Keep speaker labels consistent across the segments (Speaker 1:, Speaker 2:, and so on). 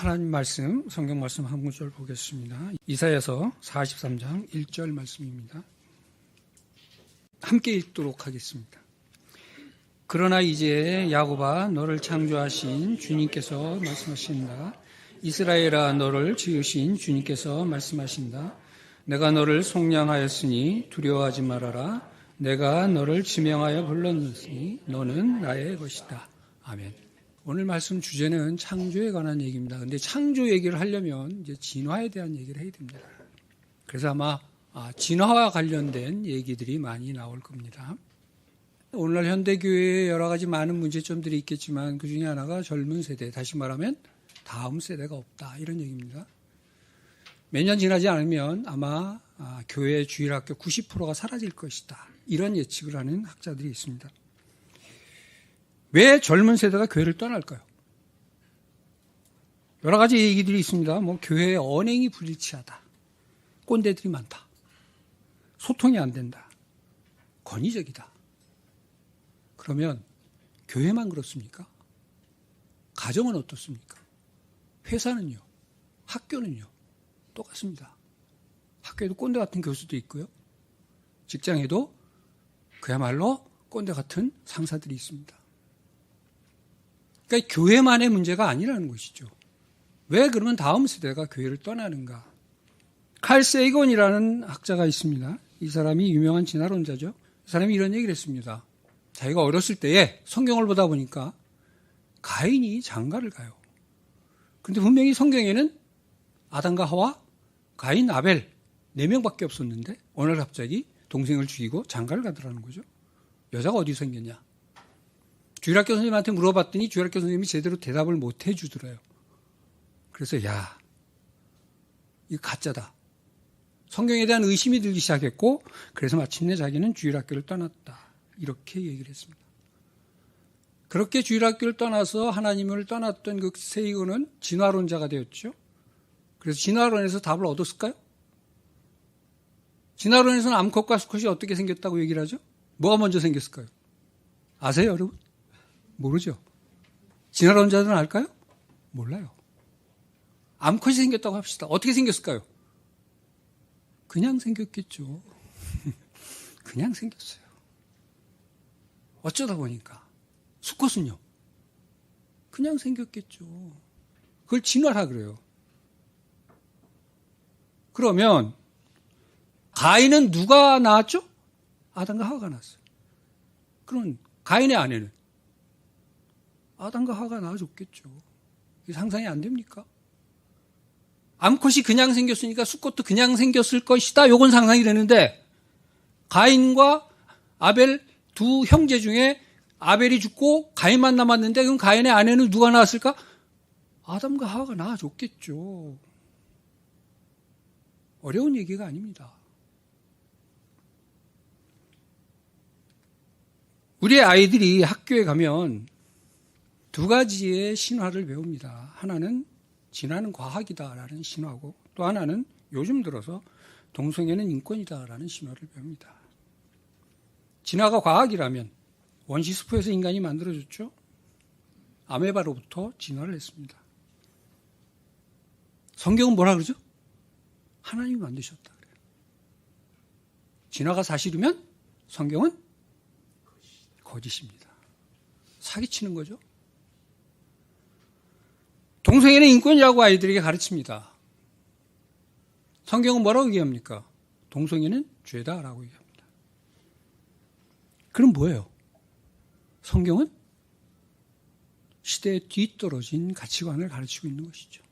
Speaker 1: 하나님 말씀, 성경 말씀 한 구절 보겠습니다. 이사야서 43장 1절 말씀입니다. 함께 읽도록 하겠습니다. 그러나 이제 야곱아 너를 창조하신 주님께서 말씀하신다. 이스라엘아 너를 지으신 주님께서 말씀하신다. 내가 너를 속량하였으니 두려워하지 말아라. 내가 너를 지명하여 불렀으니 너는 나의 것이다. 아멘. 오늘 말씀 주제는 창조에 관한 얘기입니다. 근데 창조 얘기를 하려면 이제 진화에 대한 얘기를 해야 됩니다. 그래서 아마 진화와 관련된 얘기들이 많이 나올 겁니다. 오늘날 현대교회에 여러 가지 많은 문제점들이 있겠지만 그 중에 하나가 젊은 세대, 다시 말하면 다음 세대가 없다, 이런 얘기입니다. 몇 년 지나지 않으면 아마 교회 주일학교 90%가 사라질 것이다, 이런 예측을 하는 학자들이 있습니다. 왜 젊은 세대가 교회를 떠날까요? 여러 가지 얘기들이 있습니다. 교회의 언행이 불일치하다, 꼰대들이 많다, 소통이 안 된다, 권위적이다. 그러면 교회만 그렇습니까? 가정은 어떻습니까? 회사는요? 학교는요? 똑같습니다. 학교에도 꼰대 같은 교수도 있고요. 직장에도 그야말로 꼰대 같은 상사들이 있습니다. 그러니까 교회만의 문제가 아니라는 것이죠. 왜 그러면 다음 세대가 교회를 떠나는가? 칼 세이건이라는 학자가 있습니다. 이 사람이 유명한 진화론자죠. 이 사람이 이런 얘기를 했습니다. 자기가 어렸을 때에 성경을 보다 보니까 가인이 장가를 가요. 그런데 분명히 성경에는 아담과 하와, 가인, 아벨 4명밖에 없었는데 어느 날 갑자기 동생을 죽이고 장가를 가더라는 거죠. 여자가 어디서 생겼냐? 주일학교 선생님한테 물어봤더니 주일학교 선생님이 제대로 대답을 못 해주더래요. 그래서 야, 이거 가짜다. 성경에 대한 의심이 들기 시작했고, 그래서 마침내 자기는 주일학교를 떠났다, 이렇게 얘기를 했습니다. 그렇게 주일학교를 떠나서 하나님을 떠났던 그 세이건은 진화론자가 되었죠. 그래서 진화론에서 답을 얻었을까요? 진화론에서는 암컷과 수컷이 어떻게 생겼다고 얘기를 하죠? 뭐가 먼저 생겼을까요? 아세요, 여러분? 모르죠. 진화론자들은 알까요? 몰라요. 암컷이 생겼다고 합시다. 어떻게 생겼을까요? 그냥 생겼겠죠. 그냥 생겼어요. 어쩌다 보니까. 수컷은요? 그냥 생겼겠죠. 그걸 진화라 그래요. 그러면 가인은 누가 낳았죠? 아담과 하와가 낳았어요. 그럼 가인의 아내는 아담과 하와가 낳아줬겠죠. 이게 상상이 안 됩니까? 암컷이 그냥 생겼으니까 수컷도 그냥 생겼을 것이다, 요건 상상이 되는데, 가인과 아벨 두 형제 중에 아벨이 죽고 가인만 남았는데, 그럼 가인의 아내는 누가 낳았을까? 아담과 하와가 낳아줬겠죠. 어려운 얘기가 아닙니다. 우리의 아이들이 학교에 가면 두 가지의 신화를 배웁니다. 하나는 진화는 과학이다라는 신화고, 또 하나는 요즘 들어서 동성애는 인권이다라는 신화를 배웁니다. 진화가 과학이라면 원시스포에서 인간이 만들어졌죠. 아메바로부터 진화를 했습니다. 성경은 뭐라 그러죠? 하나님이 만드셨다 그래요. 진화가 사실이면 성경은 거짓입니다. 사기치는 거죠. 동성애는 인권이라고 아이들에게 가르칩니다. 성경은 뭐라고 얘기합니까? 동성애는 죄다라고 얘기합니다. 그럼 뭐예요? 성경은 시대에 뒤떨어진 가치관을 가르치고 있는 것이죠.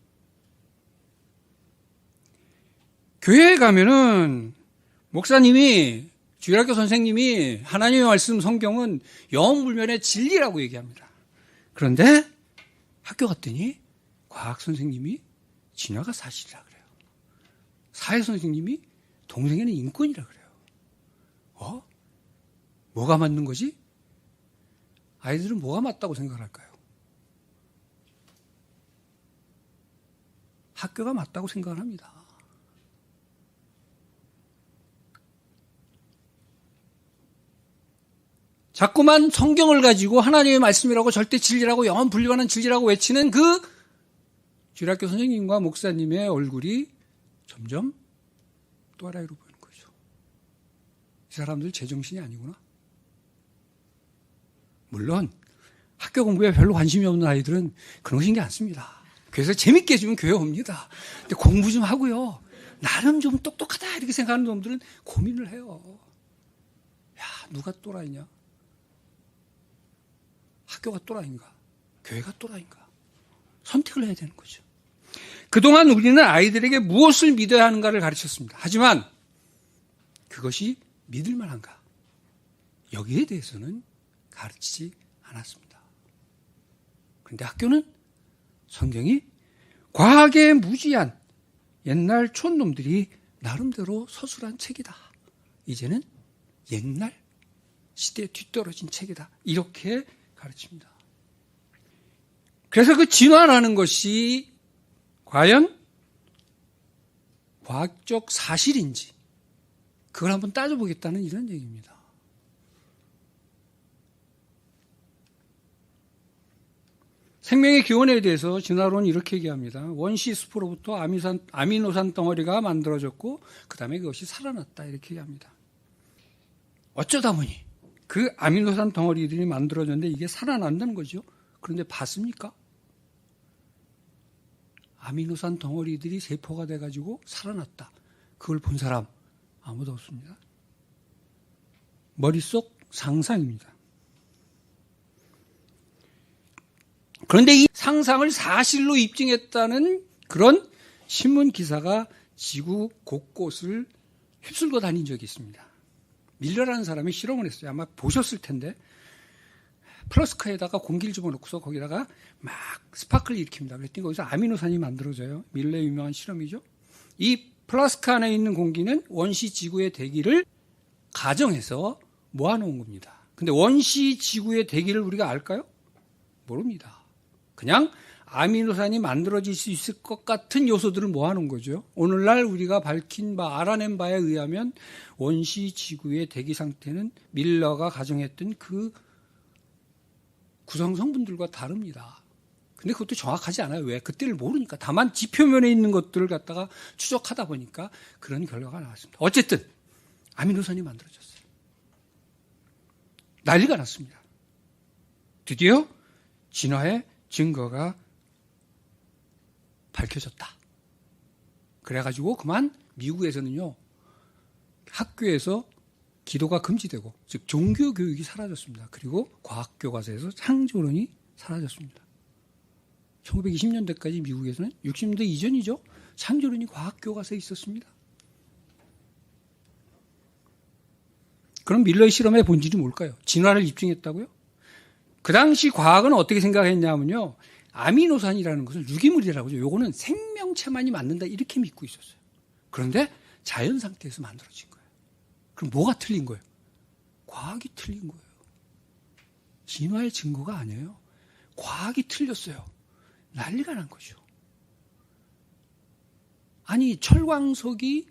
Speaker 1: 교회에 가면은 목사님이, 주일학교 선생님이 하나님의 말씀 성경은 영불면의 진리라고 얘기합니다. 그런데 학교 갔더니 과학 선생님이 진화가 사실이라 그래요. 사회 선생님이 동성애는 인권이라 그래요. 뭐가 맞는 거지? 아이들은 뭐가 맞다고 생각할까요? 학교가 맞다고 생각을 합니다. 자꾸만 성경을 가지고 하나님의 말씀이라고 절대 진리라고 영원 불리가는 진리라고 외치는 그 주일학교 선생님과 목사님의 얼굴이 점점 또라이로 보이는 거죠. 이 사람들 제정신이 아니구나. 물론 학교 공부에 별로 관심이 없는 아이들은 그런 거 신경 안 씁니다. 그래서 재밌게 해주면 교회 옵니다. 근데 공부 좀 하고요. 나름 좀 똑똑하다 이렇게 생각하는 놈들은 고민을 해요. 야, 누가 또라이냐? 학교가 또라이인가? 교회가 또라이인가? 선택을 해야 되는 거죠. 그동안 우리는 아이들에게 무엇을 믿어야 하는가를 가르쳤습니다. 하지만 그것이 믿을 만한가? 여기에 대해서는 가르치지 않았습니다. 그런데 학교는 성경이 과학에 무지한 옛날 촌놈들이 나름대로 서술한 책이다. 이제는 옛날 시대에 뒤떨어진 책이다. 이렇게 가르칩니다. 그래서 그 진화라는 것이 과연 과학적 사실인지 그걸 한번 따져보겠다는 이런 얘기입니다. 생명의 기원에 대해서 진화론은 이렇게 얘기합니다. 원시 스포로부터 아미노산 덩어리가 만들어졌고 그 다음에 그것이 살아났다 이렇게 얘기합니다. 어쩌다 보니 그 아미노산 덩어리들이 만들어졌는데 이게 살아난다는 거죠. 그런데 봤습니까? 아미노산 덩어리들이 세포가 돼가지고 살아났다. 그걸 본 사람 아무도 없습니다. 머릿속 상상입니다. 그런데 이 상상을 사실로 입증했다는 그런 신문 기사가 지구 곳곳을 휩쓸고 다닌 적이 있습니다. 밀러라는 사람이 실험을 했어요. 아마 보셨을 텐데 플라스카에다가 공기를 집어넣고서 거기다가 막 스파클을 일으킵니다. 그랬더니 거기서 아미노산이 만들어져요. 밀러의 유명한 실험이죠. 이 플라스카 안에 있는 공기는 원시 지구의 대기를 가정해서 모아놓은 겁니다. 근데 원시 지구의 대기를 우리가 알까요? 모릅니다. 그냥 아미노산이 만들어질 수 있을 것 같은 요소들을 모아놓은 거죠. 오늘날 우리가 밝힌 바, 알아낸 바에 의하면 원시 지구의 대기 상태는 밀러가 가정했던 그 구성 성분들과 다릅니다. 근데 그것도 정확하지 않아요. 왜? 그때를 모르니까. 다만 지표면에 있는 것들을 갖다가 추적하다 보니까 그런 결과가 나왔습니다. 어쨌든 아미노산이 만들어졌어요. 난리가 났습니다. 드디어 진화의 증거가 밝혀졌다. 그래가지고 그만 미국에서는요, 학교에서 기도가 금지되고, 즉 종교 교육이 사라졌습니다. 그리고 과학 교과서에서 창조론이 사라졌습니다. 1920년대까지 미국에서는 60년대 이전이죠. 창조론이 과학 교과서에 있었습니다. 그럼 밀러의 실험의 본질이 뭘까요? 진화를 입증했다고요? 그 당시 과학은 어떻게 생각했냐면요. 아미노산이라는 것을 유기물이라고 하죠. 요거는 생명체만이 만든다 이렇게 믿고 있었어요. 그런데 자연 상태에서 만들어진 거예요. 그럼 뭐가 틀린 거예요? 과학이 틀린 거예요. 진화의 증거가 아니에요. 과학이 틀렸어요. 난리가 난 거죠. 아니 철광석이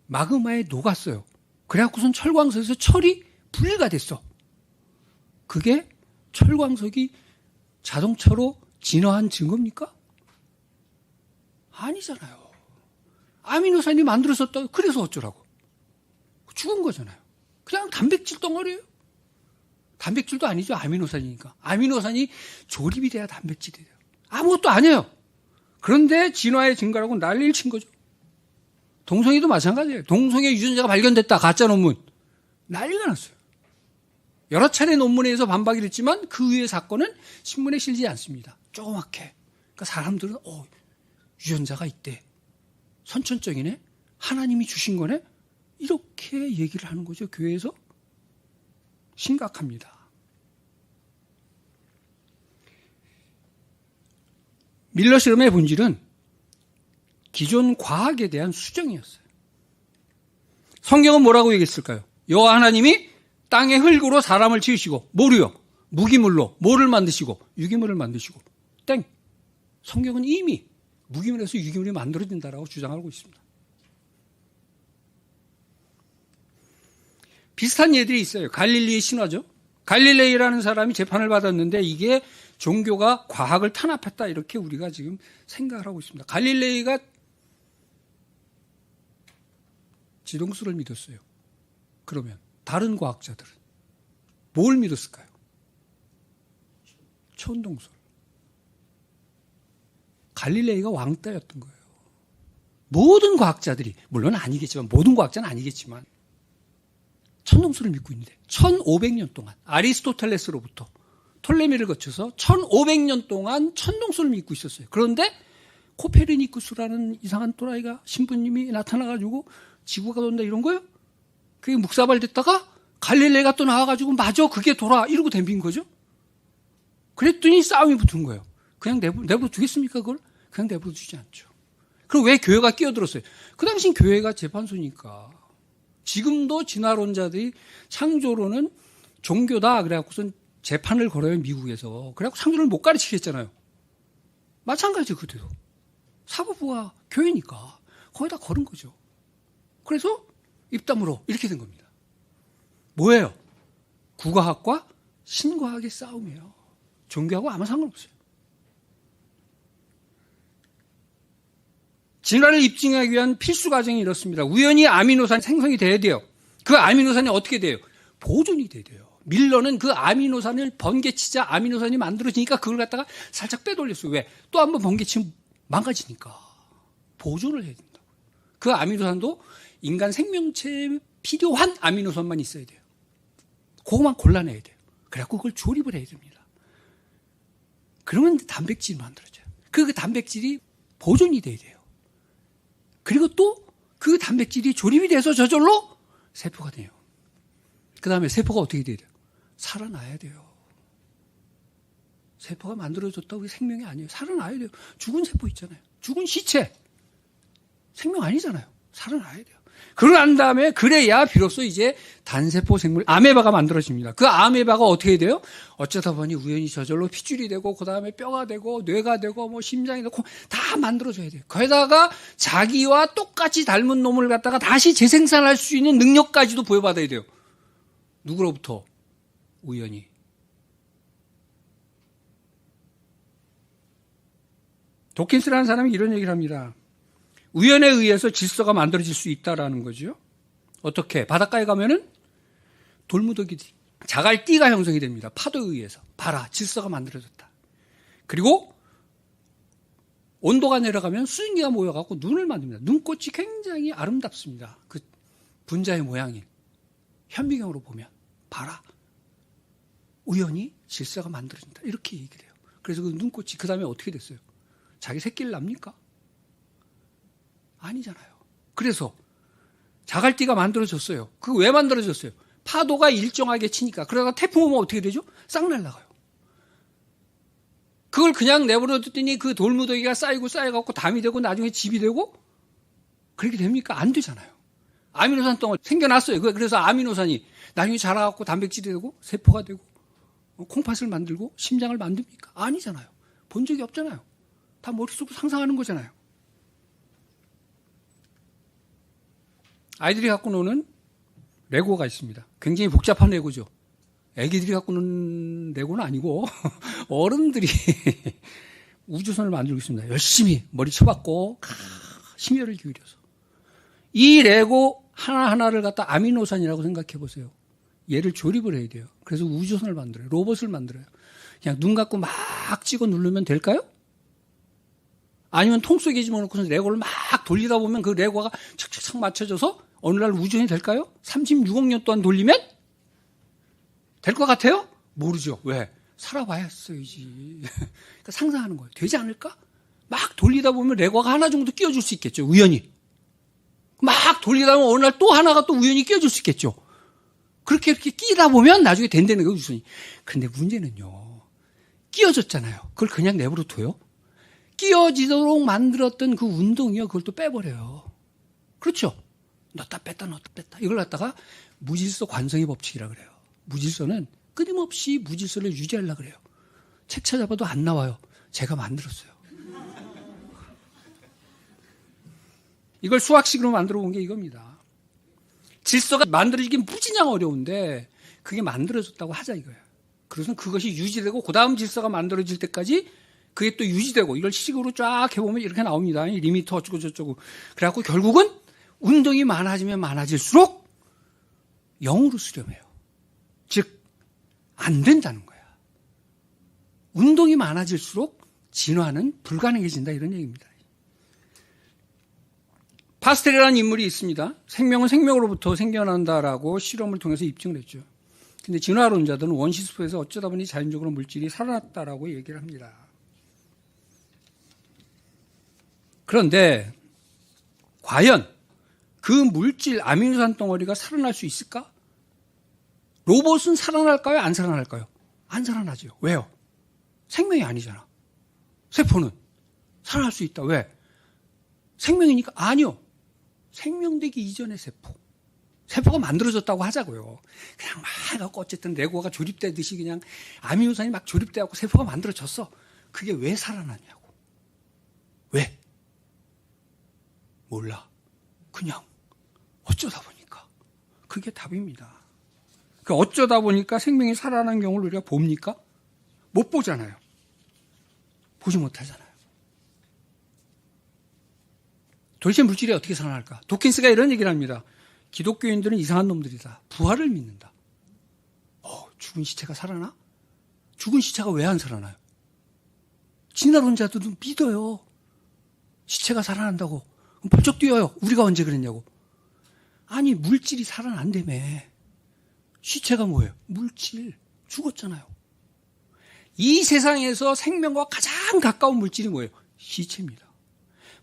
Speaker 1: 마그마에 녹았어요. 그래갖고선 철광석에서 철이 분리가 됐어. 그게 철광석이 자동차로 진화한 증거입니까? 아니잖아요. 아미노산이 만들어졌다고 그래서 어쩌라고. 죽은 거잖아요. 그냥 단백질 덩어리예요. 단백질도 아니죠. 아미노산이니까. 아미노산이 조립이 돼야 단백질이 돼요. 아무것도 아니에요. 그런데 진화의 증거라고 난리를 친 거죠. 동성애도 마찬가지예요. 동성애 유전자가 발견됐다. 가짜 논문. 난리가 났어요. 여러 차례 논문에 의해서 반박이 됐지만 그 위의 사건은 신문에 실리지 않습니다. 조그맣게. 그러니까 사람들은 유전자가 있대. 선천적이네. 하나님이 주신 거네. 이렇게 얘기를 하는 거죠. 교회에서. 심각합니다. 밀러 실험의 본질은 기존 과학에 대한 수정이었어요. 성경은 뭐라고 얘기했을까요? 여호와 하나님이 땅의 흙으로 사람을 지으시고 뭐로요? 무기물로 뭐를 만드시고 유기물을 만드시고 땡. 성경은 이미 무기물에서 유기물이 만들어진다라고 주장하고 있습니다. 비슷한 예들이 있어요. 갈릴리의 신화죠. 갈릴레이라는 사람이 재판을 받았는데 이게 종교가 과학을 탄압했다 이렇게 우리가 지금 생각을 하고 있습니다. 갈릴레이가 지동수를 믿었어요. 그러면 다른 과학자들은 뭘 믿었을까요? 천동설. 갈릴레이가 왕따였던 거예요. 모든 과학자들이, 물론 아니겠지만, 모든 과학자는 아니겠지만 천동설을 믿고 있는데 1500년 동안 아리스토텔레스로부터 톨레미를 거쳐서 1500년 동안 천동설을 믿고 있었어요. 그런데 코페르니쿠스라는 이상한 또라이가 신부님이 나타나가지고 지구가 돈다 이런 거예요? 그게 묵사발 됐다가 갈릴레이가 또 나와가지고 맞아 그게 돌아 이러고 덤빈 거죠. 그랬더니 싸움이 붙은 거예요. 그냥 내버려 두겠습니까 그걸? 그냥 내버려 두지 않죠. 그럼 왜 교회가 끼어들었어요? 그 당시엔 교회가 재판소니까. 지금도 진화론자들이 창조론은 종교다 그래갖고선 재판을 걸어요 미국에서. 그래갖고 창조론을 못 가르치게 했잖아요. 마찬가지죠 그때도. 사법부가 교회니까 거기다 걸은 거죠. 그래서 입다물어 이렇게 된 겁니다. 뭐예요? 국과학과 신과학의 싸움이에요. 종교하고 아무 상관없어요. 진화를 입증하기 위한 필수 과정이 이렇습니다. 우연히 아미노산이 생성이 돼야 돼요. 그 아미노산이 어떻게 돼요? 보존이 돼야 돼요. 밀러는 그 아미노산을 번개치자 아미노산이 만들어지니까 그걸 갖다가 살짝 빼돌렸어요. 왜? 또 한번 번개치면 망가지니까. 보존을 해야 된다고. 그 아미노산도 인간 생명체에 필요한 아미노산만 있어야 돼요. 그것만 골라내야 돼요. 그래갖고 그걸 조립을 해야 됩니다. 그러면 단백질이 만들어져요. 그 단백질이 보존이 돼야 돼요. 그리고 또 그 단백질이 조립이 돼서 저절로 세포가 돼요. 그 다음에 세포가 어떻게 돼야 돼요? 살아나야 돼요. 세포가 만들어졌다고 그게 생명이 아니에요. 살아나야 돼요. 죽은 세포 있잖아요. 죽은 시체. 생명 아니잖아요. 살아나야 돼요. 그러고 난 다음에 그래야 비로소 이제 단세포 생물 아메바가 만들어집니다. 그 아메바가 어떻게 돼요? 어쩌다 보니 우연히 저절로 핏줄이 되고 그 다음에 뼈가 되고 뇌가 되고 뭐 심장이 되고 다 만들어져야 돼요. 거기다가 자기와 똑같이 닮은 놈을 갖다가 다시 재생산할 수 있는 능력까지도 부여받아야 돼요. 누구로부터? 우연히. 도킨스라는 사람이 이런 얘기를 합니다. 우연에 의해서 질서가 만들어질 수 있다라는 거죠. 어떻게? 바닷가에 가면은 돌무더기들이 자갈띠가 형성이 됩니다. 파도에 의해서. 봐라, 질서가 만들어졌다. 그리고 온도가 내려가면 수증기가 모여갖고 눈을 만듭니다. 눈꽃이 굉장히 아름답습니다. 그 분자의 모양이. 현미경으로 보면 봐라. 우연히 질서가 만들어진다. 이렇게 얘기를 해요. 그래서 그 눈꽃이 그 다음에 어떻게 됐어요? 자기 새끼를 납니까? 아니잖아요. 그래서 자갈띠가 만들어졌어요. 그거 왜 만들어졌어요? 파도가 일정하게 치니까. 그러다가 태풍 오면 어떻게 되죠? 싹 날아가요. 그걸 그냥 내버려뒀더니 그 돌무더기가 쌓이고 쌓여갖고 담이 되고 나중에 집이 되고 그렇게 됩니까? 안 되잖아요. 아미노산 덩어리 생겨났어요. 그래서 아미노산이 나중에 자라갖고 단백질이 되고 세포가 되고 콩팥을 만들고 심장을 만듭니까? 아니잖아요. 본 적이 없잖아요. 다 머릿속으로 상상하는 거잖아요. 아이들이 갖고 노는 레고가 있습니다. 굉장히 복잡한 레고죠. 애기들이 갖고 노는 레고는 아니고 어른들이 우주선을 만들고 있습니다. 열심히 머리 쳐박고 심혈을 기울여서. 이 레고 하나하나를 갖다 아미노산이라고 생각해 보세요. 얘를 조립을 해야 돼요. 그래서 우주선을 만들어요. 로봇을 만들어요. 그냥 눈 감고 막 찍어 누르면 될까요? 아니면 통 속에 집어넣고서 레고를 막 돌리다 보면 그 레고가 착착착 맞춰져서 어느 날 우주선이 될까요? 36억 년 동안 돌리면? 될 것 같아요? 모르죠. 왜? 살아봐야지. 그러니까 상상하는 거예요. 되지 않을까? 막 돌리다 보면 레고가 하나 정도 끼워줄 수 있겠죠. 우연히. 막 돌리다 보면 어느 날 또 하나가 또 우연히 끼워줄 수 있겠죠. 그렇게 이렇게 끼다 보면 나중에 된다는 거예요. 우주선이. 근데 문제는요. 끼워졌잖아요. 그걸 그냥 내버려 둬요? 끼워지도록 만들었던 그 운동이요. 그걸 또 빼버려요. 그렇죠? 넣었다 뺐다 넣었다 뺐다. 이걸 갖다가 무질서 관성의 법칙이라 그래요. 무질서는 끊임없이 무질서를 유지하려고 그래요. 책 찾아봐도 안 나와요. 제가 만들었어요. 이걸 수학식으로 만들어 본 게 이겁니다. 질서가 만들어지긴 무지냥 어려운데 그게 만들어졌다고 하자 이거예요. 그것은 그것이 유지되고 그 다음 질서가 만들어질 때까지 그게 또 유지되고 이걸 식으로 쫙 해보면 이렇게 나옵니다. 리미터 어쩌고 저쩌고. 그래갖고 결국은 운동이 많아지면 많아질수록 0으로 수렴해요. 즉, 안 된다는 거야. 운동이 많아질수록 진화는 불가능해진다 이런 얘기입니다. 파스텔이라는 인물이 있습니다. 생명은 생명으로부터 생겨난다라고 실험을 통해서 입증을 했죠. 근데 진화론자들은 원시수포에서 어쩌다 보니 자연적으로 물질이 살아났다라고 얘기를 합니다. 그런데 과연 그 물질 아미노산 덩어리가 살아날 수 있을까? 로봇은 살아날까요? 안 살아날까요? 안 살아나죠. 왜요? 생명이 아니잖아. 세포는 살아날 수 있다. 왜? 생명이니까? 아니요. 생명되기 이전의 세포. 세포가 만들어졌다고 하자고요. 그냥 막 해갖고 어쨌든 레고가 조립되듯이 그냥 아미노산이 막 조립돼갖고 세포가 만들어졌어. 그게 왜 살아나냐고. 왜? 몰라. 그냥 어쩌다 보니까. 그게 답입니다. 어쩌다 보니까 생명이 살아나는 경우를 우리가 봅니까? 못 보잖아요. 보지 못하잖아요. 도대체 물질이 어떻게 살아날까? 도킨스가 이런 얘기를 합니다. 기독교인들은 이상한 놈들이다. 부활을 믿는다. 죽은 시체가 살아나? 죽은 시체가 왜 안 살아나요? 진화론자들도 믿어요. 시체가 살아난다고. 그럼 벌쩍 뛰어요. 우리가 언제 그랬냐고. 아니, 물질이 살아난다며. 시체가 뭐예요? 물질. 죽었잖아요. 이 세상에서 생명과 가장 가까운 물질이 뭐예요? 시체입니다.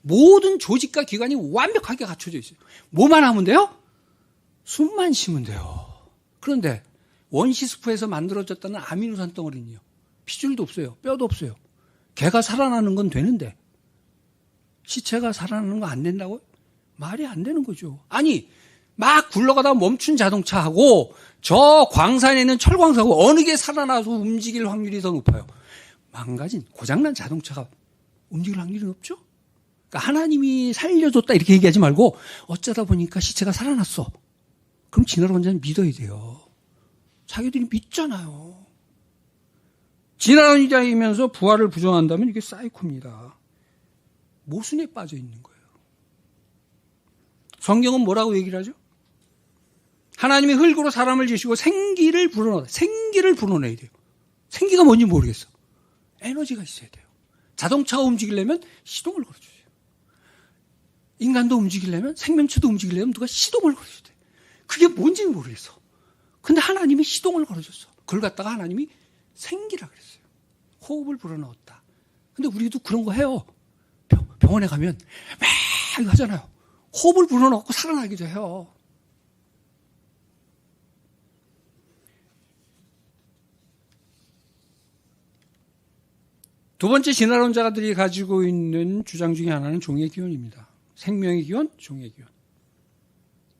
Speaker 1: 모든 조직과 기관이 완벽하게 갖춰져 있어요. 뭐만 하면 돼요? 숨만 쉬면 돼요. 그런데 원시수포에서 만들어졌다는 아미노산 덩어리는요. 피줄도 없어요. 뼈도 없어요. 개가 살아나는 건 되는데 시체가 살아나는 거 안 된다고요? 말이 안 되는 거죠. 아니 막 굴러가다 멈춘 자동차하고 저 광산에 있는 철광석하고 어느 게 살아나서 움직일 확률이 더 높아요? 망가진 고장난 자동차가 움직일 확률이 높죠? 그러니까 하나님이 살려줬다 이렇게 얘기하지 말고 어쩌다 보니까 시체가 살아났어. 그럼 진화론자는 믿어야 돼요. 자기들이 믿잖아요. 진화론자이면서 부활을 부정한다면 이게 사이코입니다. 모순에 빠져 있는 거예요. 성경은 뭐라고 얘기를 하죠? 하나님이 흙으로 사람을 지으시고 생기를 불어넣어야 돼요. 생기가 뭔지 모르겠어. 에너지가 있어야 돼요. 자동차가 움직이려면 시동을 걸어줘요. 인간도 움직이려면 생명체도 움직이려면 누가 시동을 걸어줘야 돼. 그게 뭔지 모르겠어. 근데 하나님이 시동을 걸어줬어. 그걸 갖다가 하나님이 생기라 그랬어요. 호흡을 불어넣었다. 근데 우리도 그런 거 해요. 병원에 가면 막 하잖아요. 호흡을 불어넣고 살아나기도 해요. 두 번째 진화론자들이 가지고 있는 주장 중에 하나는 종의 기원입니다. 생명의 기원, 종의 기원.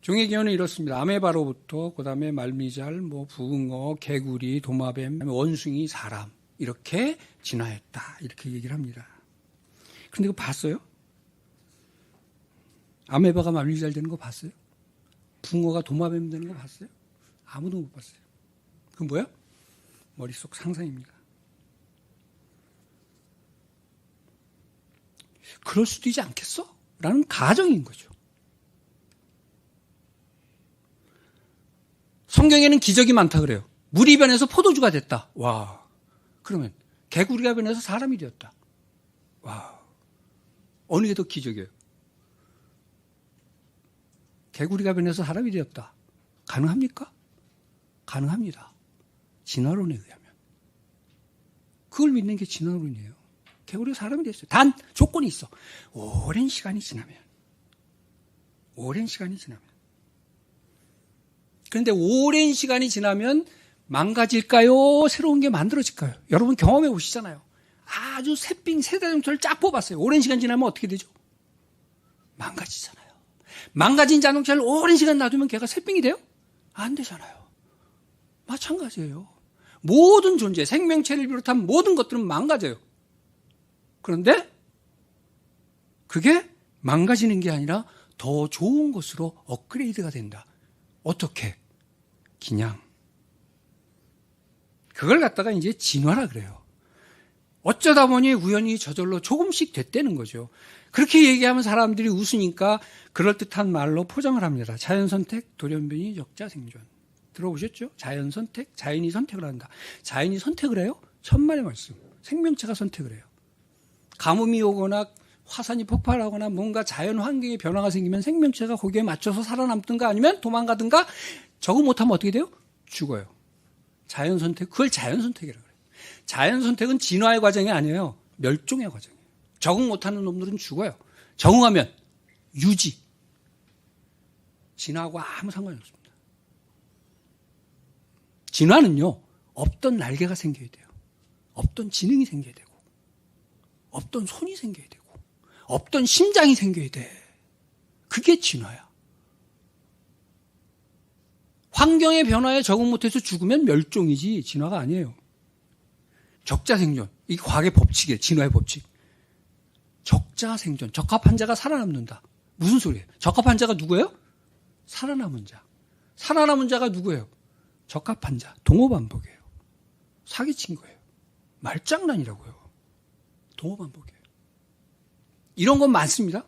Speaker 1: 종의 기원은 이렇습니다. 아메바로부터 그다음에 말미잘, 붕어, 개구리, 도마뱀, 원숭이, 사람 이렇게 진화했다. 이렇게 얘기를 합니다. 그런데 이거 봤어요? 아메바가 말미잘 되는 거 봤어요? 붕어가 도마뱀 되는 거 봤어요? 아무도 못 봤어요. 그건 뭐야? 머릿속 상상입니다. 그럴 수도 있지 않겠어? 라는 가정인 거죠. 성경에는 기적이 많다 그래요. 물이 변해서 포도주가 됐다. 와. 그러면 개구리가 변해서 사람이 되었다. 와. 어느 게 더 기적이에요? 개구리가 변해서 사람이 되었다. 가능합니까? 가능합니다. 진화론에 의하면. 그걸 믿는 게 진화론이에요. 개구리가 사람이 됐어요. 단 조건이 있어. 오랜 시간이 지나면. 그런데 오랜 시간이 지나면 망가질까요? 새로운 게 만들어질까요? 여러분 경험해 보시잖아요. 아주 새삥 새 자동차를 쫙 뽑았어요. 오랜 시간 지나면 어떻게 되죠? 망가지잖아요. 망가진 자동차를 오랜 시간 놔두면 걔가 새삥이 돼요? 안 되잖아요. 마찬가지예요. 모든 존재, 생명체를 비롯한 모든 것들은 망가져요. 그런데 그게 망가지는 게 아니라 더 좋은 것으로 업그레이드가 된다. 어떻게? 그냥 그걸 갖다가 이제 진화라 그래요. 어쩌다 보니 우연히 저절로 조금씩 됐다는 거죠. 그렇게 얘기하면 사람들이 웃으니까 그럴듯한 말로 포장을 합니다. 자연선택, 돌연변이, 역자생존. 들어보셨죠? 자연선택, 자연이 선택을 한다. 자연이 선택을 해요? 천만의 말씀. 생명체가 선택을 해요. 가뭄이 오거나 화산이 폭발하거나 뭔가 자연 환경에 변화가 생기면 생명체가 거기에 맞춰서 살아남든가 아니면 도망가든가 저거 못하면 어떻게 돼요? 죽어요. 자연선택, 그걸 자연선택이라고 해요. 자연선택은 진화의 과정이 아니에요. 멸종의 과정이에요. 적응 못하는 놈들은 죽어요. 적응하면 유지. 진화하고 아무 상관이 없습니다. 진화는요, 없던 날개가 생겨야 돼요. 없던 지능이 생겨야 되고, 없던 손이 생겨야 되고, 없던 심장이 생겨야 돼. 그게 진화야. 환경의 변화에 적응 못해서 죽으면 멸종이지 진화가 아니에요. 적자생존. 이게 과학의 법칙이에요. 진화의 법칙. 적자생존. 적합한 자가 살아남는다. 무슨 소리예요? 적합한 자가 누구예요? 살아남은 자. 살아남은 자가 누구예요? 적합한 자. 동호반복이에요. 사기친 거예요. 말장난이라고요. 동호반복이에요. 이런 건 많습니다.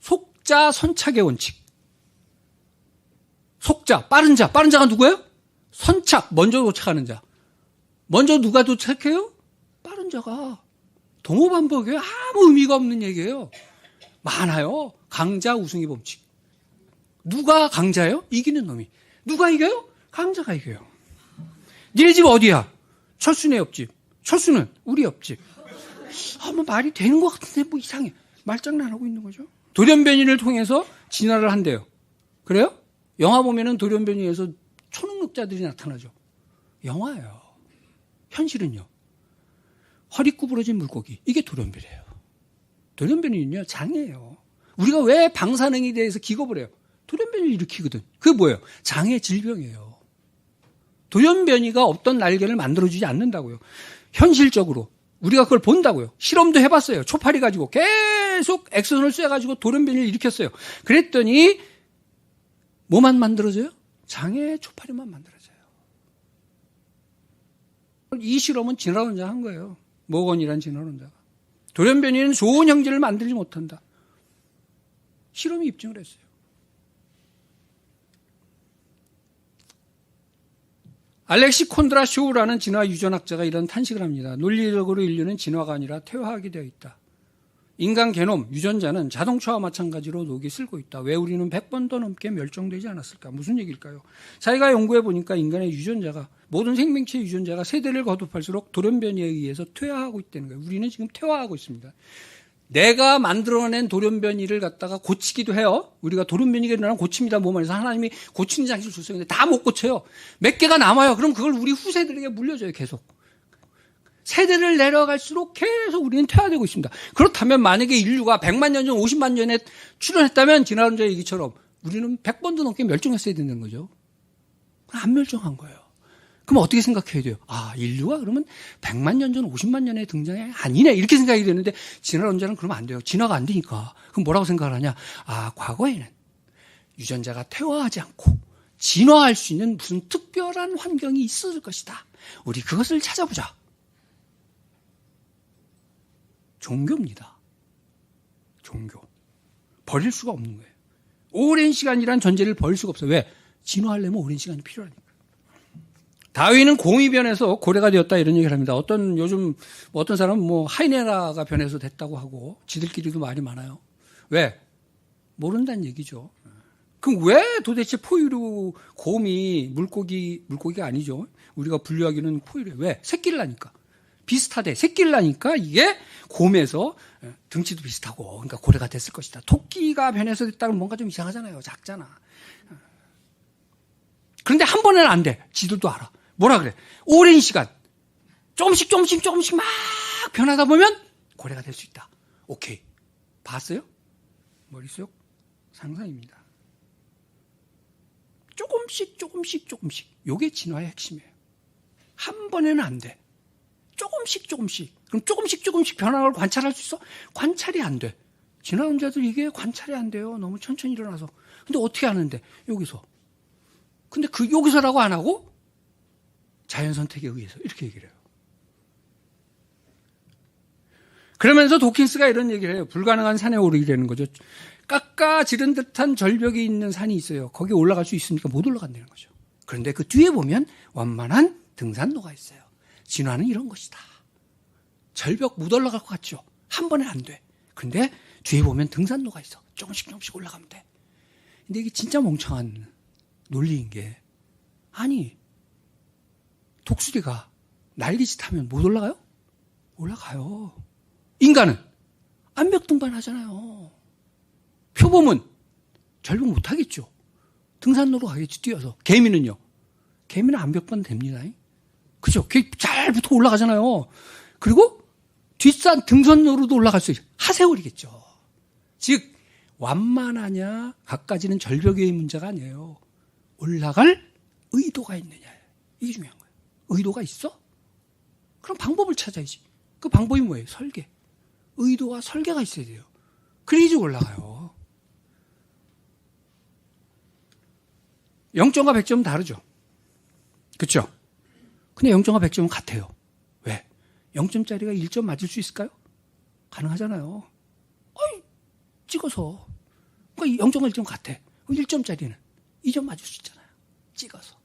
Speaker 1: 속자 선착의 원칙. 속자, 빠른 자. 빠른 자가 누구예요? 선착, 먼저 도착하는 자. 먼저 누가 도착해요? 빠른 자가. 동호반복이에요. 아무 의미가 없는 얘기예요. 많아요. 강자 우승의 법칙. 누가 강자예요? 이기는 놈이. 누가 이겨요? 강자가 이겨요. 니네 집 어디야? 철수네 옆집. 철수는 우리 옆집. 뭐 말이 되는 것 같은데 뭐 이상해. 말장난하고 있는 거죠. 돌연변이를 통해서 진화를 한대요. 그래요? 영화 보면은 돌연변이에서 초능력자들이 나타나죠. 영화예요. 현실은요. 허리 구부러진 물고기. 이게 돌연변이에요. 돌연변이는요. 장애예요. 우리가 왜 방사능에 대해서 기겁을 해요? 돌연변이를 일으키거든. 그게 뭐예요? 장애 질병이에요. 돌연변이가 없던 날개를 만들어주지 않는다고요. 현실적으로. 우리가 그걸 본다고요. 실험도 해봤어요. 초파리 가지고 계속 엑선을 쐬가지고 돌연변이를 일으켰어요. 그랬더니 뭐만 만들어져요? 장애 초파리만 만들어져요. 이 실험은 진화론자 한 거예요. 모건이란 진화론자가. 돌연변이는 좋은 형제를 만들지 못한다. 실험이 입증을 했어요. 알렉시 콘드라쇼우라는 진화 유전학자가 이런 탄식을 합니다. 논리적으로 인류는 진화가 아니라 퇴화하게 되어 있다. 인간 게놈, 유전자는 자동차와 마찬가지로 녹이 슬고 있다. 왜 우리는 100번도 넘게 멸종되지 않았을까? 무슨 얘기일까요? 자기가 연구해 보니까 인간의 유전자가, 모든 생명체 유전자가 세대를 거듭할수록 돌연변이에 의해서 퇴화하고 있다는 거예요. 우리는 지금 퇴화하고 있습니다. 내가 만들어낸 돌연변이를 갖다가 고치기도 해요. 우리가 돌연변이가 일어나면 고칩니다. 몸 안에서 하나님이 고치는 장치를 줬어요. 근데 다 못 고쳐요. 몇 개가 남아요. 그럼 그걸 우리 후세들에게 물려줘요. 계속. 세대를 내려갈수록 계속 우리는 퇴화되고 있습니다. 그렇다면 만약에 인류가 100만 년 전, 50만 년 전에 출현했다면 진화론자의 얘기처럼 우리는 100번도 넘게 멸종했어야 되는 거죠. 안 멸종한 거예요. 그럼 어떻게 생각해야 돼요? 아, 인류가 그러면 100만 년 전, 50만 년에 등장해? 아니네. 이렇게 생각이 되는데 진화론자는 그러면 안 돼요. 진화가 안 되니까. 그럼 뭐라고 생각을 하냐? 아, 과거에는 유전자가 퇴화하지 않고 진화할 수 있는 무슨 특별한 환경이 있었을 것이다. 우리 그것을 찾아보자. 종교입니다. 종교. 버릴 수가 없는 거예요. 오랜 시간이란 전제를 버릴 수가 없어요. 왜? 진화하려면 오랜 시간이 필요하니까. 다윈은 공이 변해서 고래가 되었다 이런 얘기를 합니다. 요즘 어떤 사람은 하이네라가 변해서 됐다고 하고 지들끼리도 말이 많아요. 왜? 모른다는 얘기죠. 그럼 왜 도대체 포유류 곰이 물고기가 아니죠. 우리가 분류하기는 포유류. 왜? 새끼를 낳으니까. 비슷하대. 새끼를 낳으니까 이게 곰에서 등치도 비슷하고 그러니까 고래가 됐을 것이다. 토끼가 변해서 됐다면 뭔가 좀 이상하잖아요. 작잖아. 그런데 한 번에는 안 돼. 지들도 알아. 뭐라 그래? 오랜 시간 조금씩 막 변하다 보면 고래가 될 수 있다. 오케이. 봤어요? 머릿속 상상입니다. 조금씩. 요게 진화의 핵심이에요. 한 번에는 안 돼. 조금씩. 그럼 조금씩 변화를 관찰할 수 있어? 관찰이 안 돼. 진화론자들 이게 관찰이 안 돼요. 너무 천천히 일어나서. 근데 어떻게 하는데? 여기서. 근데 여기서라고 안 하고 자연 선택에 의해서 이렇게 얘기를 해요. 그러면서 도킨스가 이런 얘기를 해요. 불가능한 산에 오르기라는 거죠. 깎아지른 듯한 절벽이 있는 산이 있어요. 거기에 올라갈 수 있으니까 못 올라간다는 거죠. 그런데 그 뒤에 보면 완만한 등산로가 있어요. 진화는 이런 것이다. 절벽 못 올라갈 것 같죠? 한 번에 안 돼. 근데 뒤에 보면 등산로가 있어. 조금씩 조금씩 올라가면 돼. 근데 이게 진짜 멍청한 논리인 게, 아니, 독수리가 날개짓 하면 못 올라가요? 올라가요. 인간은 암벽 등반하잖아요. 표범은 절벽 못 하겠죠. 등산로로 가겠지, 뛰어서. 개미는요? 개미는 암벽반 됩니다. 그죠? 잘 붙어 올라가잖아요. 그리고 뒷산 등산로로도 올라갈 수 있어요. 하세월이겠죠. 즉, 완만하냐, 가까지는 절벽의 문제가 아니에요. 올라갈 의도가 있느냐. 이게 중요한 거예요. 의도가 있어? 그럼 방법을 찾아야지. 그 방법이 뭐예요? 설계. 의도와 설계가 있어야 돼요. 그래야지 올라가요. 0점과 100점은 다르죠. 그렇죠? 근데 0점과 100점은 같아요. 왜? 0점짜리가 1점 맞을 수 있을까요? 가능하잖아요. 찍어서. 그러니까 0점과 1점 같아. 1점짜리는 2점 맞을 수 있잖아요. 찍어서.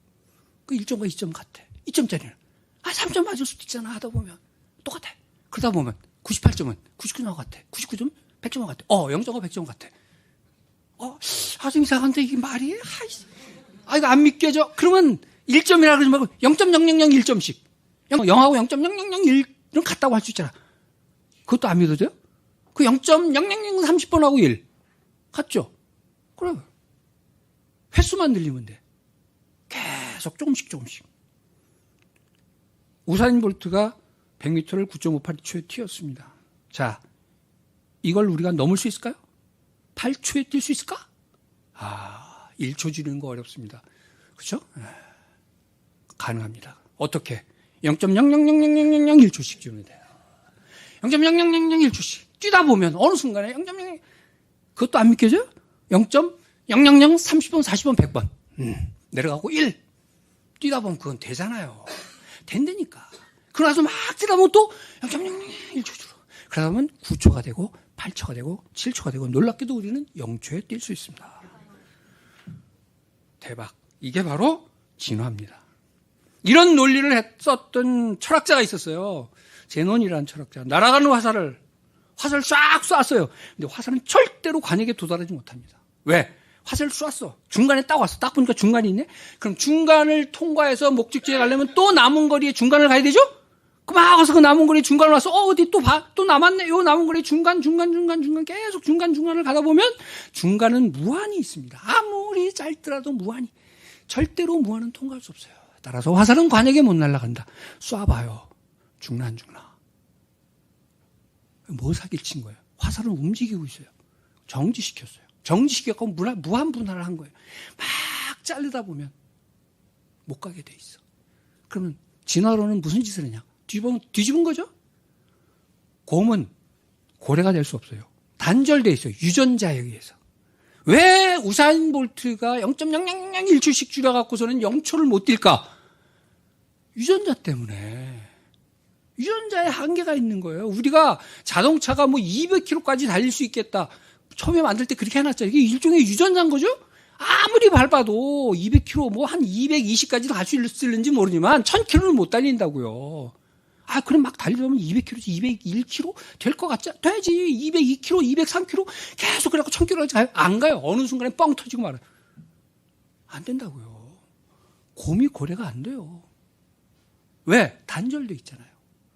Speaker 1: 그 1점과 2점 같아. 2점짜리는 3점 맞을 수도 있잖아. 하다 보면 똑같아. 그러다 보면 98점은 99점 같아. 99점 100점 같아. 0점과 100점 같아. 좀 이상한데 이게 말이? 이거 안 믿겨져. 그러면 1점이라 그러지 말고 0.000 1점씩. 0하고 0.000 같다고 할 수 있잖아. 그것도 안 믿어져요? 그 0.000 30번하고 1 같죠? 그래. 횟수만 늘리면 돼. 계속 조금씩. 우사인 볼트가 100m를 9.58초에 튀었습니다. 자, 이걸 우리가 넘을 수 있을까요? 8초에 뛸 수 있을까? 1초 줄이는 거 어렵습니다. 그렇죠? 가능합니다. 어떻게? 0.0000001초씩 줄이면 돼요. 0.00001초씩. 뛰다 보면 어느 순간에 0.00 그것도 안 믿겨져요? 0.000 30번, 40번, 100번. 내려가고 1. 뛰다 보면 그건 되잖아요. 된다니까. 그러고 나서 막 뛰다 보면 또 0.001초 줄어. 그러다 보면 9초가 되고 8초가 되고 7초가 되고 놀랍게도 우리는 0초에 뛸 수 있습니다. 대박. 이게 바로 진화입니다. 이런 논리를 했었던 철학자가 있었어요. 제논이라는 철학자. 날아가는 화살을 쫙 쐈어요. 근데 화살은 절대로 관역에 도달하지 못합니다. 왜? 화살을 쐈어. 중간에 딱 왔어. 딱 보니까 중간이 있네. 그럼 중간을 통과해서 목적지에 가려면 또 남은 거리에 중간을 가야 되죠? 막 와서 그 남은 거리 중간을 와서 어디 또 봐. 또 남았네. 요 남은 거리 중간 계속 중간을 가다 보면 중간은 무한히 있습니다. 아무리 짧더라도 무한히. 절대로 무한은 통과할 수 없어요. 따라서 화살은 관역에 못 날아간다. 쏴봐요. 죽나 안 죽나. 뭐 사기를 친 거예요? 화살은 움직이고 있어요. 정지시켰어요. 정지시켰고 무한 분할을 한 거예요. 막 자르다 보면 못 가게 돼 있어. 그러면 진화론은 무슨 짓을 했냐? 뒤집은 거죠? 곰은 고래가 될 수 없어요. 단절돼 있어요. 유전자에 의해서. 왜 우사인 볼트가 0.00001초씩 줄여갖고서는 0초를 못 뛸까? 유전자 때문에. 유전자에 한계가 있는 거예요. 우리가 자동차가 200km까지 달릴 수 있겠다. 처음에 만들 때 그렇게 해놨죠. 이게 일종의 유전자인 거죠? 아무리 밟아도 200km, 한 220까지도 갈 수 있을는지 모르지만 1000km는 못 달린다고요. 그럼 막 달리려면 200km, 201km 될 것 같지? 되지. 202km, 203km 계속 그래갖고 1000km까지 가요? 안 가요. 어느 순간에 뻥 터지고 말아요. 안 된다고요. 곰이 고래가 안 돼요. 왜? 단절돼 있잖아요.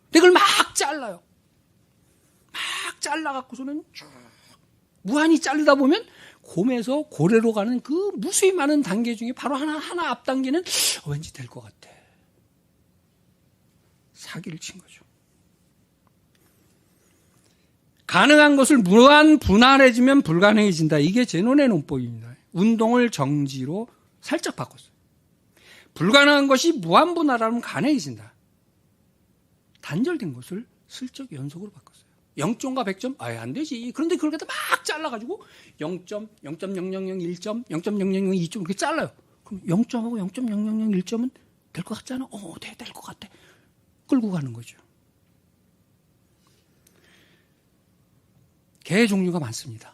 Speaker 1: 근데 그걸 막 잘라요. 막 잘라갖고서는 쭉 무한히 자르다 보면 곰에서 고래로 가는 그 무수히 많은 단계 중에 바로 하나 앞 단계는 왠지 될 것 같아. 사기를 친 거죠. 가능한 것을 무한 분할해주면 불가능해진다. 이게 제논의 논법입니다. 운동을 정지로 살짝 바꿨어요. 불가능한 것이 무한 분할하면 가능해진다. 단절된 것을 슬쩍 연속으로 바꿨어요. 0점과 100점? 안 되지. 그런데 그걸 갖다 막 잘라가지고 0점, 0.000 1점, 0.000 2점 이렇게 잘라요. 그럼 0점하고 0.000 1점은 될 것 같지 않아? 될 것 같아. 끌고 가는 거죠. 개의 종류가 많습니다.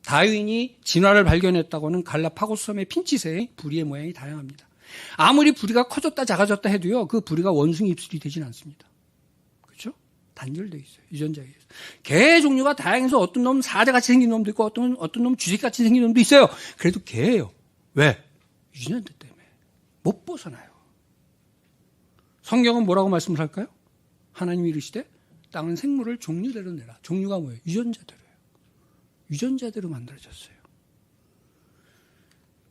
Speaker 1: 다윈이 진화를 발견했다고는 갈라파고스 섬의 핀칫의 부리의 모양이 다양합니다. 아무리 부리가 커졌다 작아졌다 해도요, 그 부리가 원숭이 입술이 되진 않습니다. 그렇죠? 단절되어 있어요. 유전자에 의해서. 개의 종류가 다양해서 어떤 놈은 사자같이 생긴 놈도 있고 어떤 놈은 쥐새같이 생긴 놈도 있어요. 그래도 개예요. 왜? 유전자 때문에. 못 벗어나요. 성경은 뭐라고 말씀을 할까요? 하나님이 이르시되 땅은 생물을 종류대로 내라. 종류가 뭐예요? 유전자대로예요. 유전자대로 만들어졌어요.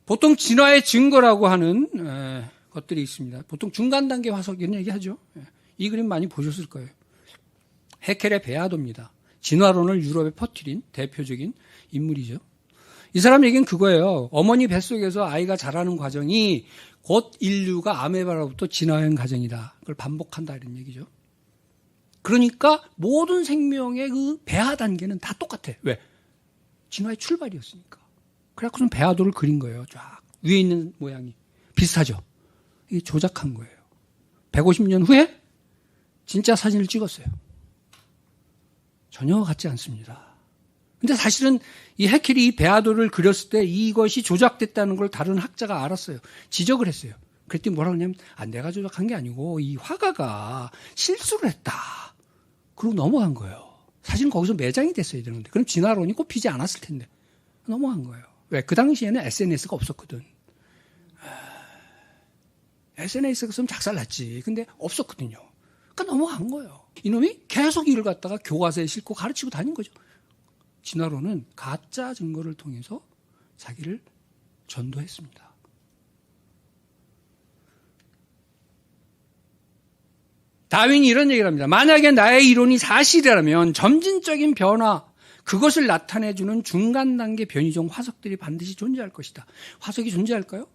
Speaker 1: 보통 진화의 증거라고 하는 것들이 있습니다. 보통 중간 단계 화석 이런 얘기하죠. 이 그림 많이 보셨을 거예요. 해켈의 베아도입니다. 진화론을 유럽에 퍼뜨린 대표적인 인물이죠. 이 사람 얘기는 그거예요. 어머니 뱃속에서 아이가 자라는 과정이 곧 인류가 아메바로부터 진화한 과정이다. 그걸 반복한다 이런 얘기죠. 그러니까 모든 생명의 그 배아 단계는 다 똑같아. 왜? 진화의 출발이었으니까. 그래갖고는 배아도를 그린 거예요. 쫙 위에 있는 모양이 비슷하죠. 이게 조작한 거예요. 150년 후에 진짜 사진을 찍었어요. 전혀 같지 않습니다. 근데 사실은 이 해켈이 이 배아도를 그렸을 때 이것이 조작됐다는 걸 다른 학자가 알았어요. 지적을 했어요. 그랬더니 뭐라고 하냐면 내가 조작한 게 아니고 이 화가가 실수를 했다. 그러고 넘어간 거예요. 사실은 거기서 매장이 됐어야 되는데 그럼 진화론이 꼽히지 않았을 텐데 넘어간 거예요. 왜? 그 당시에는 SNS가 없었거든. SNS가 있으면 작살났지. 근데 없었거든요. 그러니까 넘어간 거예요. 이놈이 계속 이를 갖다가 교과서에 싣고 가르치고 다닌 거죠. 진화론은 가짜 증거를 통해서 자기를 전도했습니다. 다윈이 이런 얘기를 합니다. 만약에 나의 이론이 사실이라면 점진적인 변화, 그것을 나타내주는 중간 단계 변이종 화석들이 반드시 존재할 것이다. 화석이 존재할까요?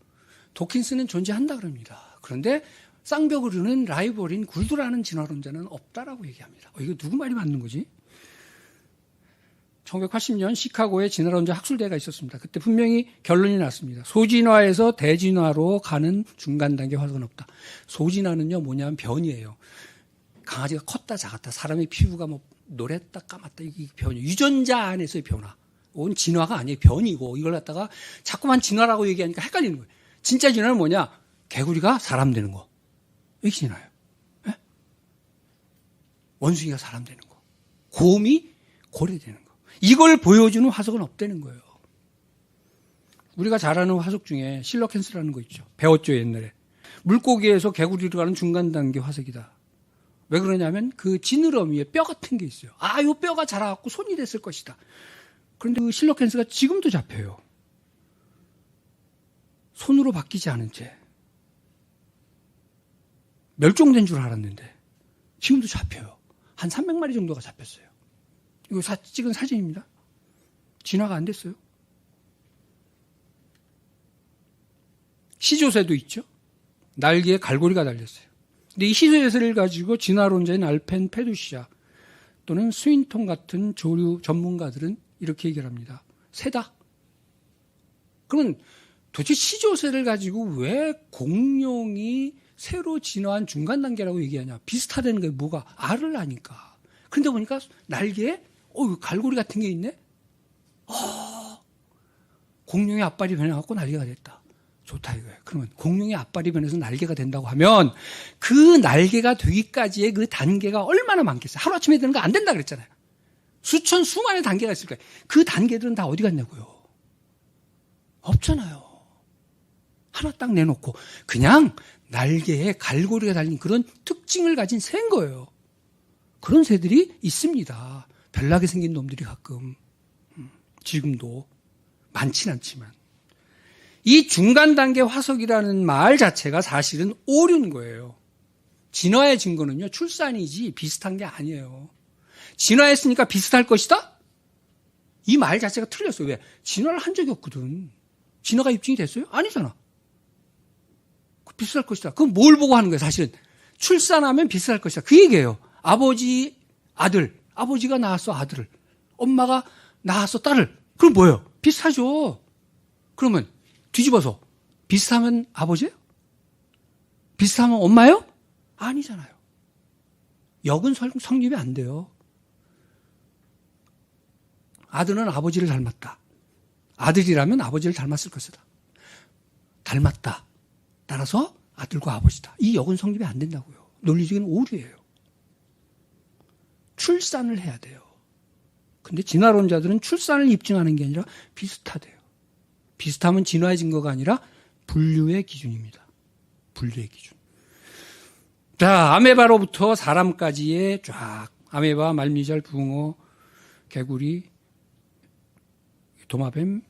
Speaker 1: 도킨스는 존재한다 그럽니다. 그런데 쌍벽으로는 라이벌인 굴드라는 진화론자는 없다라고 얘기합니다. 이거 누구 말이 맞는 거지? 1980년 시카고에 진화론자 학술대회가 있었습니다. 그때 분명히 결론이 났습니다. 소진화에서 대진화로 가는 중간 단계 화석은 없다. 소진화는요 뭐냐면 변이에요. 강아지가 컸다 작았다, 사람의 피부가 뭐 노랬다 까맣다, 이게 변이. 유전자 안에서의 변화. 이건 진화가 아니에요. 변이고 이걸 갖다가 자꾸만 진화라고 얘기하니까 헷갈리는 거예요. 진짜 진화는 뭐냐? 개구리가 사람 되는 거. 이게 진화예요. 네? 원숭이가 사람 되는 거. 곰이 고래 되는 거. 이걸 보여주는 화석은 없다는 거예요. 우리가 잘 아는 화석 중에 실러켄스라는 거 있죠. 배웠죠, 옛날에. 물고기에서 개구리로 가는 중간 단계 화석이다. 왜 그러냐면 그 지느러미에 뼈 같은 게 있어요. 이 뼈가 자라갖고 손이 됐을 것이다. 그런데 그 실러켄스가 지금도 잡혀요. 손으로 바뀌지 않은 채. 멸종된 줄 알았는데 지금도 잡혀요. 한 300마리 정도가 잡혔어요. 이거 찍은 사진입니다. 진화가 안 됐어요. 시조새도 있죠. 날개에 갈고리가 달렸어요. 근데 이 시조새를 가지고 진화론자인 알펜 페두시아 또는 스윈통 같은 조류 전문가들은 이렇게 얘기를 합니다. 새다. 그러면 도대체 시조새를 가지고 왜 공룡이 새로 진화한 중간 단계라고 얘기하냐. 비슷하다는 게 뭐가? 알을 아니까. 그런데 보니까 날개에 갈고리 같은 게 있네? 공룡의 앞발이 변해갖고 날개가 됐다. 좋다 이거예요. 그러면 공룡의 앞발이 변해서 날개가 된다고 하면 그 날개가 되기까지의 그 단계가 얼마나 많겠어요. 하루아침에 되는 거 안 된다 그랬잖아요. 수천 수만의 단계가 있을 거예요. 그 단계들은 다 어디 갔냐고요. 없잖아요. 하나 딱 내놓고 그냥 날개에 갈고리가 달린 그런 특징을 가진 새인 거예요. 그런 새들이 있습니다. 별나게 생긴 놈들이 가끔. 지금도 많지는 않지만. 이 중간 단계 화석이라는 말 자체가 사실은 오류인 거예요. 진화의 증거는요, 출산이지 비슷한 게 아니에요. 진화했으니까 비슷할 것이다? 이 말 자체가 틀렸어요. 왜? 진화를 한 적이 없거든. 진화가 입증이 됐어요? 아니잖아. 비슷할 것이다. 그럼 뭘 보고 하는 거예요, 사실은? 출산하면 비슷할 것이다. 그 얘기예요. 아버지, 아들. 아버지가 낳았어, 아들을. 엄마가 낳았어, 딸을. 그럼 뭐예요? 비슷하죠. 그러면 뒤집어서 비슷하면 아버지예요? 비슷하면 엄마요? 아니잖아요. 역은 성립이 안 돼요. 아들은 아버지를 닮았다. 아들이라면 아버지를 닮았을 것이다. 닮았다. 따라서 아들과 아버지다. 이 역은 성립이 안 된다고요. 논리적인 오류예요. 출산을 해야 돼요. 근데 진화론자들은 출산을 입증하는 게 아니라 비슷하대요. 비슷하면 진화의 증거가 아니라 분류의 기준입니다. 분류의 기준. 자, 아메바로부터 사람까지의 쫙 아메바, 말미잘, 붕어, 개구리, 도마뱀,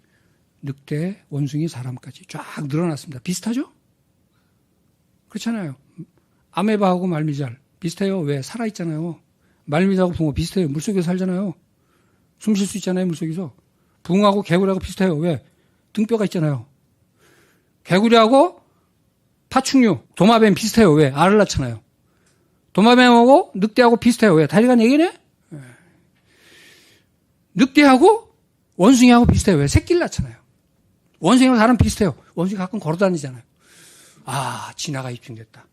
Speaker 1: 늑대, 원숭이, 사람까지 쫙 늘어났습니다. 비슷하죠? 그렇잖아요. 아메바하고 말미잘 비슷해요. 왜? 살아있잖아요. 말미잘하고 붕어 비슷해요. 물속에서 살잖아요. 숨 쉴 수 있잖아요. 물속에서. 붕어하고 개구리하고 비슷해요. 왜? 등뼈가 있잖아요. 개구리하고 파충류, 도마뱀 비슷해요. 왜? 알을 낳잖아요. 도마뱀하고 늑대하고 비슷해요. 왜? 다리가 4개네? 늑대하고 원숭이하고 비슷해요. 왜? 새끼를 낳잖아요. 원숭이하고 사람 비슷해요. 원숭이 가끔 걸어 다니잖아요. 아, 진화가 입증됐다.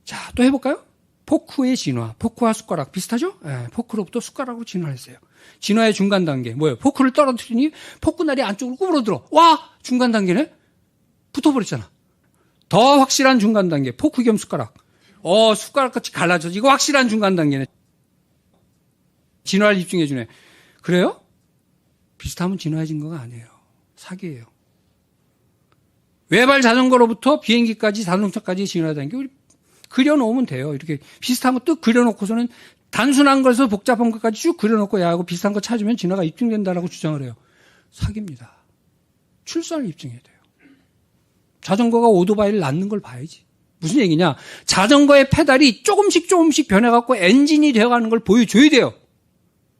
Speaker 1: 자, 또 해볼까요? 포크의 진화. 포크와 숟가락 비슷하죠? 네, 포크로부터 숟가락으로 진화했어요. 진화의 중간 단계. 뭐예요? 포크를 떨어뜨리니 포크날이 안쪽으로 구부러들어. 와! 중간 단계네? 붙어버렸잖아. 더 확실한 중간 단계. 포크 겸 숟가락. 숟가락같이 갈라져. 이거 확실한 중간 단계네. 진화를 입증해주네. 그래요? 비슷하면 진화의 증거가 아니에요. 사기예요. 외발 자전거로부터 비행기까지 자동차까지 진화된 게 우리 그려놓으면 돼요. 이렇게 비슷한 거 뚝 그려놓고서는 단순한 것에서 복잡한 것까지 쭉 그려놓고 야, 하고 비슷한 거 찾으면 진화가 입증된다라고 주장을 해요. 사기입니다. 출산을 입증해야 돼요. 자전거가 오토바이를 낳는 걸 봐야지. 무슨 얘기냐? 자전거의 페달이 조금씩 변해갖고 엔진이 되어가는 걸 보여줘야 돼요.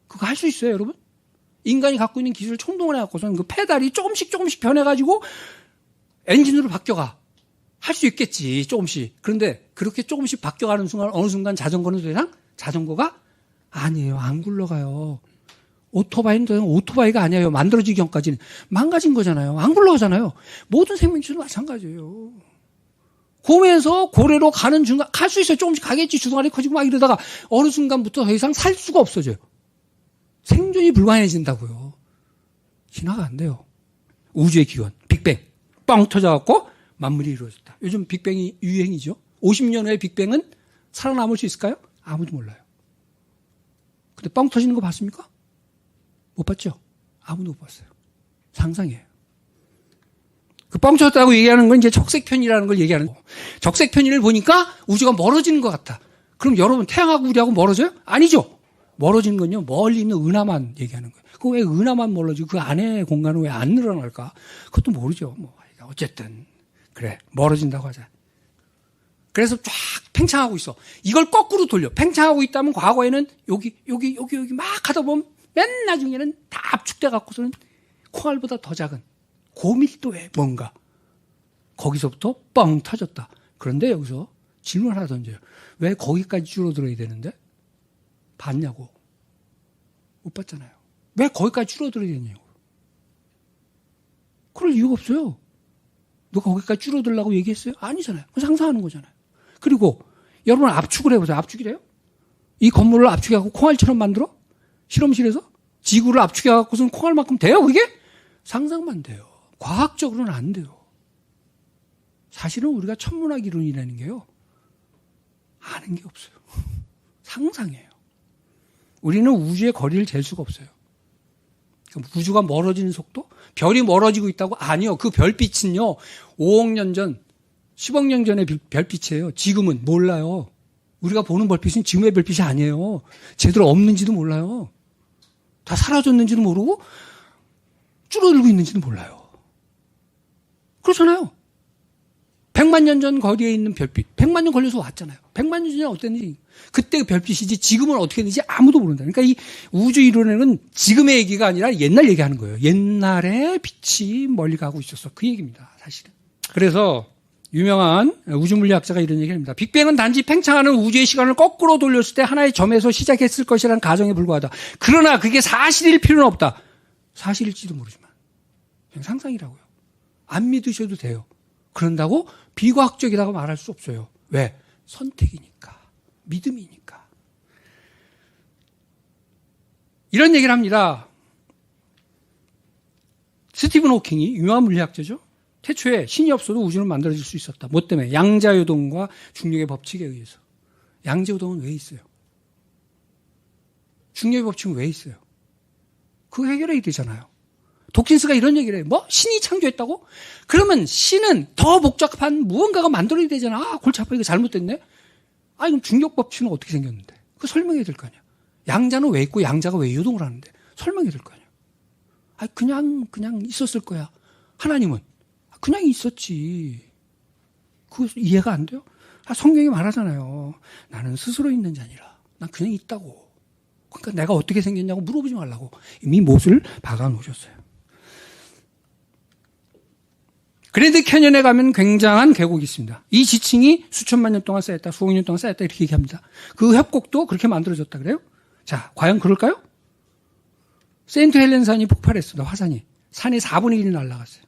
Speaker 1: 그거 할 수 있어요, 여러분? 인간이 갖고 있는 기술을 총동원 해갖고서는 그 페달이 조금씩 변해가지고 엔진으로 바뀌어가. 할 수 있겠지, 조금씩. 그런데 그렇게 조금씩 바뀌어가는 순간, 어느 순간 자전거는 더 이상 자전거가 아니에요. 안 굴러가요. 오토바이는 더 이상 오토바이가 아니에요. 만들어지기 전까지는. 망가진 거잖아요. 안 굴러가잖아요. 모든 생명체도 마찬가지예요. 곰에서 고래로 가는 중간, 갈 수 있어요. 조금씩 가겠지. 주둥아리 커지고 막 이러다가 어느 순간부터 더 이상 살 수가 없어져요. 생존이 불가능해진다고요. 진화가 안 돼요. 우주의 기원, 빅뱅. 빵 터져갖고 만물이 이루어졌다. 요즘 빅뱅이 유행이죠. 50년 후에 빅뱅은 살아남을 수 있을까요? 아무도 몰라요. 근데 빵 터지는 거 봤습니까? 못 봤죠? 아무도 못 봤어요. 상상이에요. 그 빵 터졌다고 얘기하는 건 이제 적색편이라는 걸 얘기하는 거예요. 적색편을 보니까 우주가 멀어지는 것 같아. 그럼 여러분 태양하고 우리하고 멀어져요? 아니죠. 멀어지는 건요. 멀리 있는 은하만 얘기하는 거예요. 그 왜 은하만 멀어지고 그 안에 공간은 왜 안 늘어날까? 그것도 모르죠. 뭐 어쨌든 그래 멀어진다고 하자. 그래서 쫙 팽창하고 있어. 이걸 거꾸로 돌려. 팽창하고 있다면 과거에는 여기 막 하다 보면 맨 나중에는 다 압축돼 갖고서는 콩알보다 더 작은 고밀도의 뭔가 거기서부터 뻥 터졌다. 그런데 여기서 질문 하나 던져요. 왜 거기까지 줄어들어야 되는데? 봤냐고. 못 봤잖아요. 왜 거기까지 줄어들어야 되냐고. 그럴 이유가 없어요. 너 거기까지 줄어들라고 얘기했어요? 아니잖아요. 상상하는 거잖아요. 그리고 여러분 압축을 해보세요. 압축이래요? 이 건물을 압축해갖고 콩알처럼 만들어? 실험실에서? 지구를 압축해갖고서는 콩알만큼 돼요? 그게? 상상만 돼요. 과학적으로는 안 돼요. 사실은 우리가 천문학 이론이라는 게요. 아는 게 없어요. 상상이에요. 우리는 우주의 거리를 잴 수가 없어요. 우주가 멀어지는 속도? 별이 멀어지고 있다고? 아니요. 그 별빛은요. 5억 년 전, 10억 년 전의 별빛이에요. 지금은 몰라요. 우리가 보는 별빛은 지금의 별빛이 아니에요. 제대로 없는지도 몰라요. 다 사라졌는지도 모르고 줄어들고 있는지도 몰라요. 그렇잖아요. 100만 년 전 거리에 있는 별빛. 100만 년 걸려서 왔잖아요. 100만 년 전에 어땠는지. 그때 별빛이지 지금은 어떻게 되는지 아무도 모른다. 그러니까 이 우주 이론에는 지금의 얘기가 아니라 옛날 얘기하는 거예요. 옛날에 빛이 멀리 가고 있었어. 그 얘기입니다. 사실은. 그래서 유명한 우주물리학자가 이런 얘기를 합니다. 빅뱅은 단지 팽창하는 우주의 시간을 거꾸로 돌렸을 때 하나의 점에서 시작했을 것이라는 가정에 불과하다. 그러나 그게 사실일 필요는 없다. 사실일지도 모르지만. 그냥 상상이라고요. 안 믿으셔도 돼요. 그런다고 비과학적이라고 말할 수 없어요. 왜? 선택이니까. 믿음이니까. 이런 얘기를 합니다. 스티븐 호킹이 유명한 물리학자죠. 태초에 신이 없어도 우주는 만들어질 수 있었다. 뭐 때문에? 양자요동과 중력의 법칙에 의해서. 양자요동은 왜 있어요? 중력의 법칙은 왜 있어요? 그거 해결해야 되잖아요. 도킨스가 이런 얘기를 해요. 뭐? 신이 창조했다고? 그러면 신은 더 복잡한 무언가가 만들어야 되잖아. 아, 골치 아파. 이거 잘못됐네? 아, 그럼 중력 법칙은 어떻게 생겼는데? 그거 설명해야 될 거 아니야. 양자는 왜 있고 양자가 왜 요동을 하는데? 설명해야 될 거 아니야. 아, 그냥 있었을 거야. 하나님은 그냥 있었지. 그거 이해가 안 돼요? 아, 성경이 말하잖아요. 나는 스스로 있는 자니라. 난 그냥 있다고. 그러니까 내가 어떻게 생겼냐고 물어보지 말라고 이미 못을 박아 놓으셨어요. 그랜드 캐년에 가면 굉장한 계곡이 있습니다. 이 지층이 수천만 년 동안 쌓였다, 수억 년 동안 쌓였다 이렇게 얘기합니다. 그 협곡도 그렇게 만들어졌다 그래요? 자, 과연 그럴까요? 세인트 헬렌 산이 폭발했습니다. 화산이. 산의 4분의 1이 날아갔어요.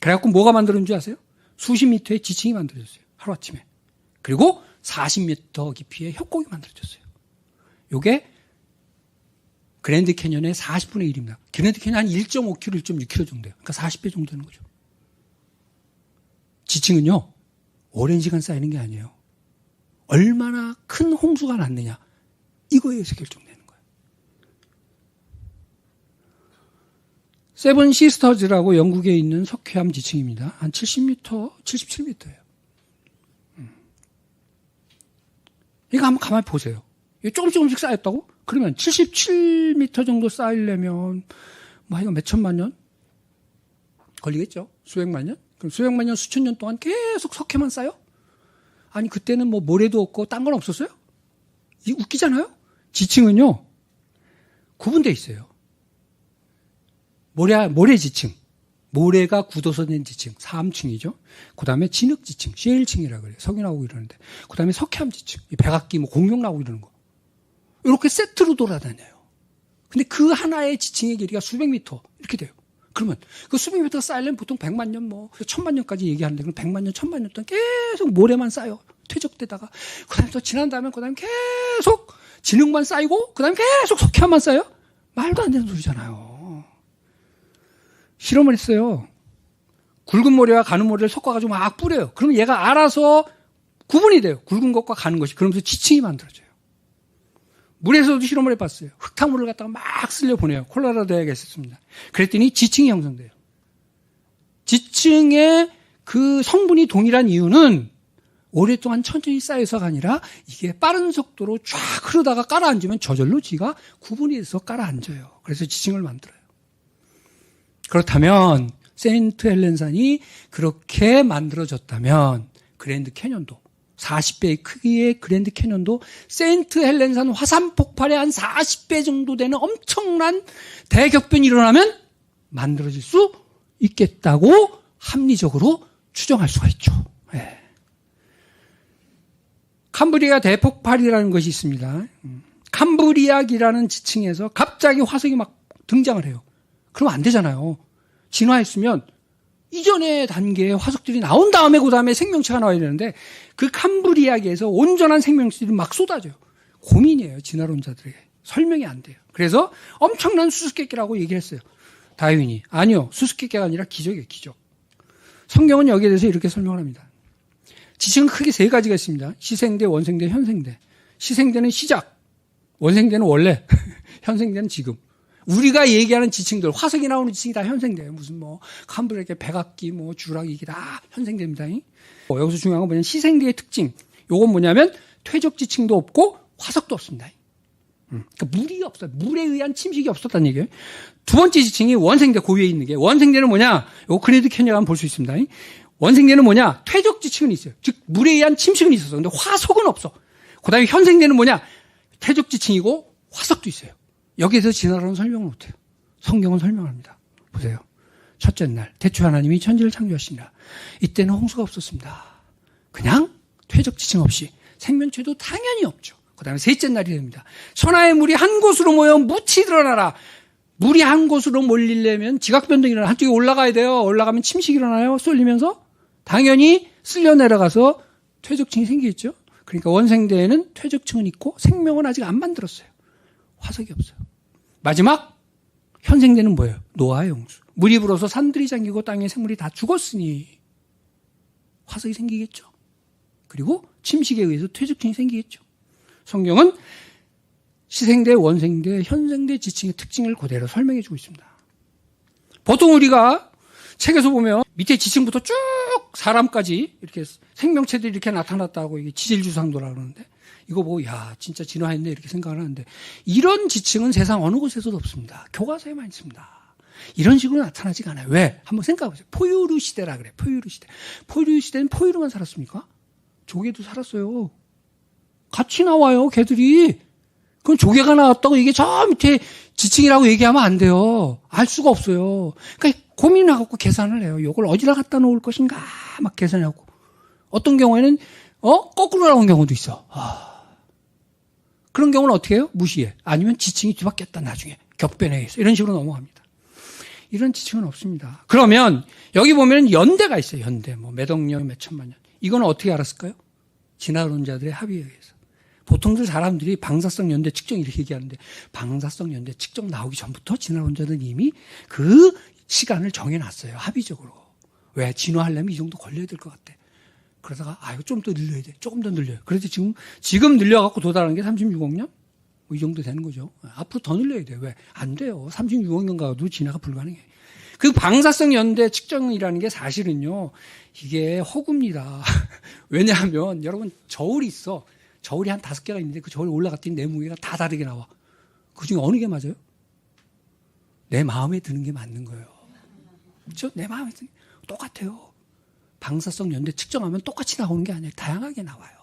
Speaker 1: 그래갖고 뭐가 만들어진 줄 아세요? 수십 미터의 지층이 만들어졌어요. 하루아침에. 그리고 40m 깊이의 협곡이 만들어졌어요. 요게 그랜드 캐년의 40분의 1입니다. 그랜드 캐년 한 1.5km, 1.6km 정도 돼요. 그러니까 40배 정도 되는 거죠. 지층은요, 오랜 시간 쌓이는 게 아니에요. 얼마나 큰 홍수가 났느냐, 이거에 의해서 결정되는 거예요. 세븐 시스터즈라고 영국에 있는 석회암 지층입니다. 한 70m, 77m예요. 이거 한번 가만히 보세요. 이거 조금씩 쌓였다고? 그러면 77m 정도 쌓이려면 뭐 이거 몇 천만 년 걸리겠죠? 수백만 년? 그럼 수백만 년, 수천 년 동안 계속 석회만 쌓여? 아니 그때는 뭐 모래도 없고 딴 건 없었어요? 이 웃기잖아요? 지층은요 구분되어 있어요. 모래 지층, 모래가 굳어서 된 지층, 사암층이죠. 그 다음에 진흙 지층, 셰일층이라고 그래요. 석유 나오고 이러는데. 그 다음에 석회암 지층, 백악기, 뭐 공룡 나오고 이러는 거. 이렇게 세트로 돌아다녀요. 근데 그 하나의 지층의 길이가 수백 미터 이렇게 돼요. 그러면 그 수백 미터가 쌓이려면 보통 100만 년, 뭐 천만 년까지 얘기하는데 그럼 100만 년, 천만 년 동안 계속 모래만 쌓여. 퇴적되다가 그 다음에 또 지난 다음에 그 다음에 계속 진흙만 쌓이고 그 다음에 계속 석회암만 쌓여? 말도 안 되는 소리잖아요. 실험을 했어요. 굵은 모래와 가는 모래를 섞어가지고 막 뿌려요. 그러면 얘가 알아서 구분이 돼요. 굵은 것과 가는 것이. 그러면서 지층이 만들어져요. 물에서도 실험을 해봤어요. 흙탕물을 갖다가 막 쓸려보내요. 콜로라도 대학에 했었습니다. 그랬더니 지층이 형성돼요. 지층의 그 성분이 동일한 이유는 오랫동안 천천히 쌓여서가 아니라 이게 빠른 속도로 쫙 흐르다가 깔아앉으면 저절로 지가 구분이 돼서 깔아앉아요. 그래서 지층을 만들어요. 그렇다면 세인트 헬렌산이 그렇게 만들어졌다면 그랜드 캐년도 40배의 크기의 그랜드 캐년도 세인트 헬렌산 화산 폭발의 한 40배 정도 되는 엄청난 대격변이 일어나면 만들어질 수 있겠다고 합리적으로 추정할 수가 있죠. 네. 캄브리아 대폭발이라는 것이 있습니다. 캄브리아기라는 지층에서 갑자기 화석이 막 등장을 해요. 그러면 안 되잖아요. 진화했으면 이전의 단계의 화석들이 나온 다음에 그 다음에 생명체가 나와야 되는데 그 캄브리아기에서 온전한 생명체들이 막 쏟아져요. 고민이에요. 진화론자들에게. 설명이 안 돼요. 그래서 엄청난 수수께끼라고 얘기를 했어요. 다윈이. 아니요. 수수께끼가 아니라 기적이에요. 기적. 성경은 여기에 대해서 이렇게 설명을 합니다. 지층은 크게 세 가지가 있습니다. 시생대, 원생대, 현생대. 시생대는 시작. 원생대는 원래. 현생대는 지금. 우리가 얘기하는 지층들, 화석이 나오는 지층이 다 현생돼요. 무슨 뭐 캄브리아, 백악기, 뭐 주라기 이게 다 현생됩니다. 여기서 중요한 건 뭐냐면 시생대의 특징. 요건 뭐냐면 퇴적 지층도 없고 화석도 없습니다. 그러니까 물이 없어요. 물에 의한 침식이 없었다는 얘기예요. 두 번째 지층이 원생대, 그 위에 있는 게. 원생대는 뭐냐? 요거 그랜드 캐년 가면 볼 수 있습니다. 원생대는 뭐냐? 퇴적 지층은 있어요. 즉 물에 의한 침식은 있어서. 근데 화석은 없어. 그 다음에 현생대는 뭐냐? 퇴적 지층이고 화석도 있어요. 여기에서 진화론은 설명을 못해요. 성경은 설명합니다. 보세요. 첫째 날 태초 하나님이 천지를 창조하시니라. 이때는 홍수가 없었습니다. 그냥 퇴적 지층 없이 생명체도 당연히 없죠. 그 다음에 셋째 날이 됩니다. 천하의 물이 한 곳으로 모여 묻히 드러나라. 물이 한 곳으로 몰리려면 지각변동이 일어나. 한쪽에 올라가야 돼요. 올라가면 침식이 일어나요. 쏠리면서 당연히 쓸려 내려가서 퇴적층이 생기겠죠. 그러니까 원생대에는 퇴적층은 있고 생명은 아직 안 만들었어요. 화석이 없어요. 마지막 현생대는 뭐예요? 노아의 홍수. 물이 불어서 산들이 잠기고 땅의 생물이 다 죽었으니 화석이 생기겠죠. 그리고 침식에 의해서 퇴적층이 생기겠죠. 성경은 시생대, 원생대, 현생대 지층의 특징을 그대로 설명해 주고 있습니다. 보통 우리가 책에서 보면 밑에 지층부터 쭉 사람까지 이렇게 생명체들이 이렇게 나타났다고 이게 지질주상도라고 그러는데 이거 보고 야 진짜 진화했네 이렇게 생각을 하는데 이런 지층은 세상 어느 곳에서도 없습니다. 교과서에만 있습니다. 이런 식으로 나타나지가 않아요. 왜? 한번 생각해 보세요. 포유류 시대라 그래. 포유류 시대. 포유류 시대는 포유류만 살았습니까? 조개도 살았어요. 같이 나와요, 개들이. 그럼 조개가 나왔다고 이게 저 밑에 지층이라고 얘기하면 안 돼요. 알 수가 없어요. 그러니까 고민하고 계산을 해요. 이걸 어디다 갖다 놓을 것인가 막 계산하고. 어떤 경우에는 거꾸로 나온 경우도 있어. 그런 경우는 어떻게 해요? 무시해. 아니면 지층이 뒤바뀌었다 나중에. 격변에 의해서. 이런 식으로 넘어갑니다. 이런 지층은 없습니다. 그러면 여기 보면 연대가 있어요. 연대. 뭐 몇 억 년, 몇 천만 년. 이건 어떻게 알았을까요? 진화론자들의 합의에 의해서. 보통들 사람들이 방사성 연대 측정 이렇게 얘기하는데 방사성 연대 측정 나오기 전부터 진화론자들은 이미 그 시간을 정해놨어요. 합의적으로. 왜? 진화하려면 이 정도 걸려야 될 것 같아. 그러다가 이거 좀 더 늘려야 돼. 조금 더 늘려요. 그래서 지금 늘려갖고 도달하는 게 36억 년? 뭐 이 정도 되는 거죠. 앞으로 더 늘려야 돼요. 왜? 안 돼요. 36억 년 가도 진화가 불가능해. 그 방사성 연대 측정이라는 게 사실은요. 이게 허구입니다. 왜냐하면 여러분 저울이 있어. 저울이 한 5개가 있는데 그 저울 올라갔더니 내 무게가 다 다르게 나와. 그중에 어느 게 맞아요? 내 마음에 드는 게 맞는 거예요. 그렇죠? 내 마음에 드는 게 똑같아요. 방사성 연대 측정하면 똑같이 나오는 게 아니라 다양하게 나와요.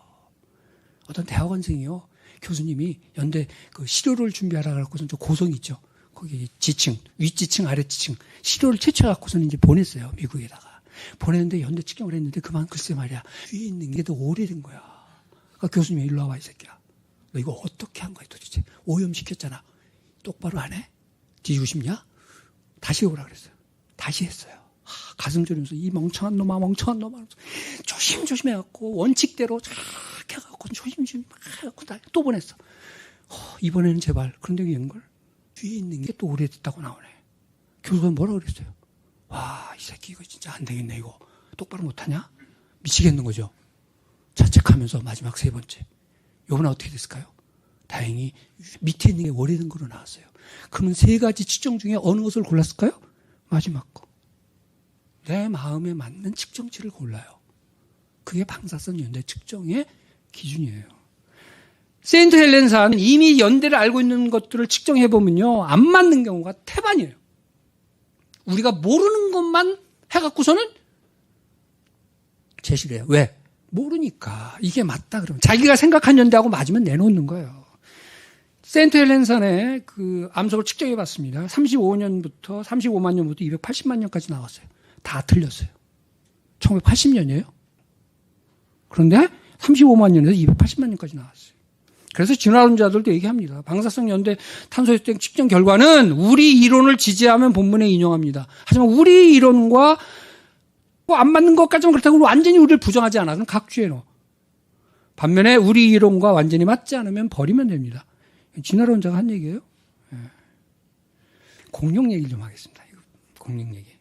Speaker 1: 어떤 대학원생이요. 교수님이 연대 그 시료를 준비하라 그래갖고선 저 고성 있죠. 거기 지층, 윗지층, 아랫지층 시료를 채취해갖고서는 이제 보냈어요. 미국에다가. 보냈는데 연대 측정을 했는데 그만 글쎄 말이야. 위에 있는 게 더 오래된 거야. 그러니까 교수님이 일로 와봐 이 새끼야. 너 이거 어떻게 한 거야 도대체. 오염시켰잖아. 똑바로 안 해? 뒤지고 싶냐? 다시 해보라 그랬어요. 다시 했어요. 가슴 졸이면서 이 멍청한 놈아 멍청한 놈아 조심조심 해갖고 원칙대로 쫙 해갖고 조심조심 해갖고 또 보냈어. 이번에는 제발. 그런데 웬걸? 뒤에 있는 게 또 오래됐다고 나오네. 교수가 뭐라 그랬어요? 와, 이 새끼 이거 진짜 안 되겠네 이거. 똑바로 못하냐? 미치겠는 거죠. 자책하면서 마지막 3번째. 이번에 어떻게 됐을까요? 다행히 밑에 있는 게 오래된 거로 나왔어요. 그러면 3가지 측정 중에 어느 것을 골랐을까요? 마지막 거. 내 마음에 맞는 측정치를 골라요. 그게 방사성 연대 측정의 기준이에요. 세인트 헬렌사는 이미 연대를 알고 있는 것들을 측정해보면요. 안 맞는 경우가 태반이에요. 우리가 모르는 것만 해갖고서는 제시를 해요. 왜? 모르니까. 이게 맞다 그러면. 자기가 생각한 연대하고 맞으면 내놓는 거예요. 세인트 헬렌산의 그 암석을 측정해봤습니다. 35년부터 35만 년부터 280만 년까지 나왔어요. 다 틀렸어요. 1980년이에요. 그런데 35만 년에서 280만 년까지 나왔어요. 그래서 진화론자들도 얘기합니다. 방사성 연대 탄소혈중 측정 결과는 우리 이론을 지지하면 본문에 인용합니다. 하지만 우리 이론과 안 맞는 것까지만 그렇다고 완전히 우리를 부정하지 않아. 그럼 각주에 넣어. 반면에 우리 이론과 완전히 맞지 않으면 버리면 됩니다. 진화론자가 한 얘기예요. 공룡 얘기 좀 하겠습니다. 공룡 얘기.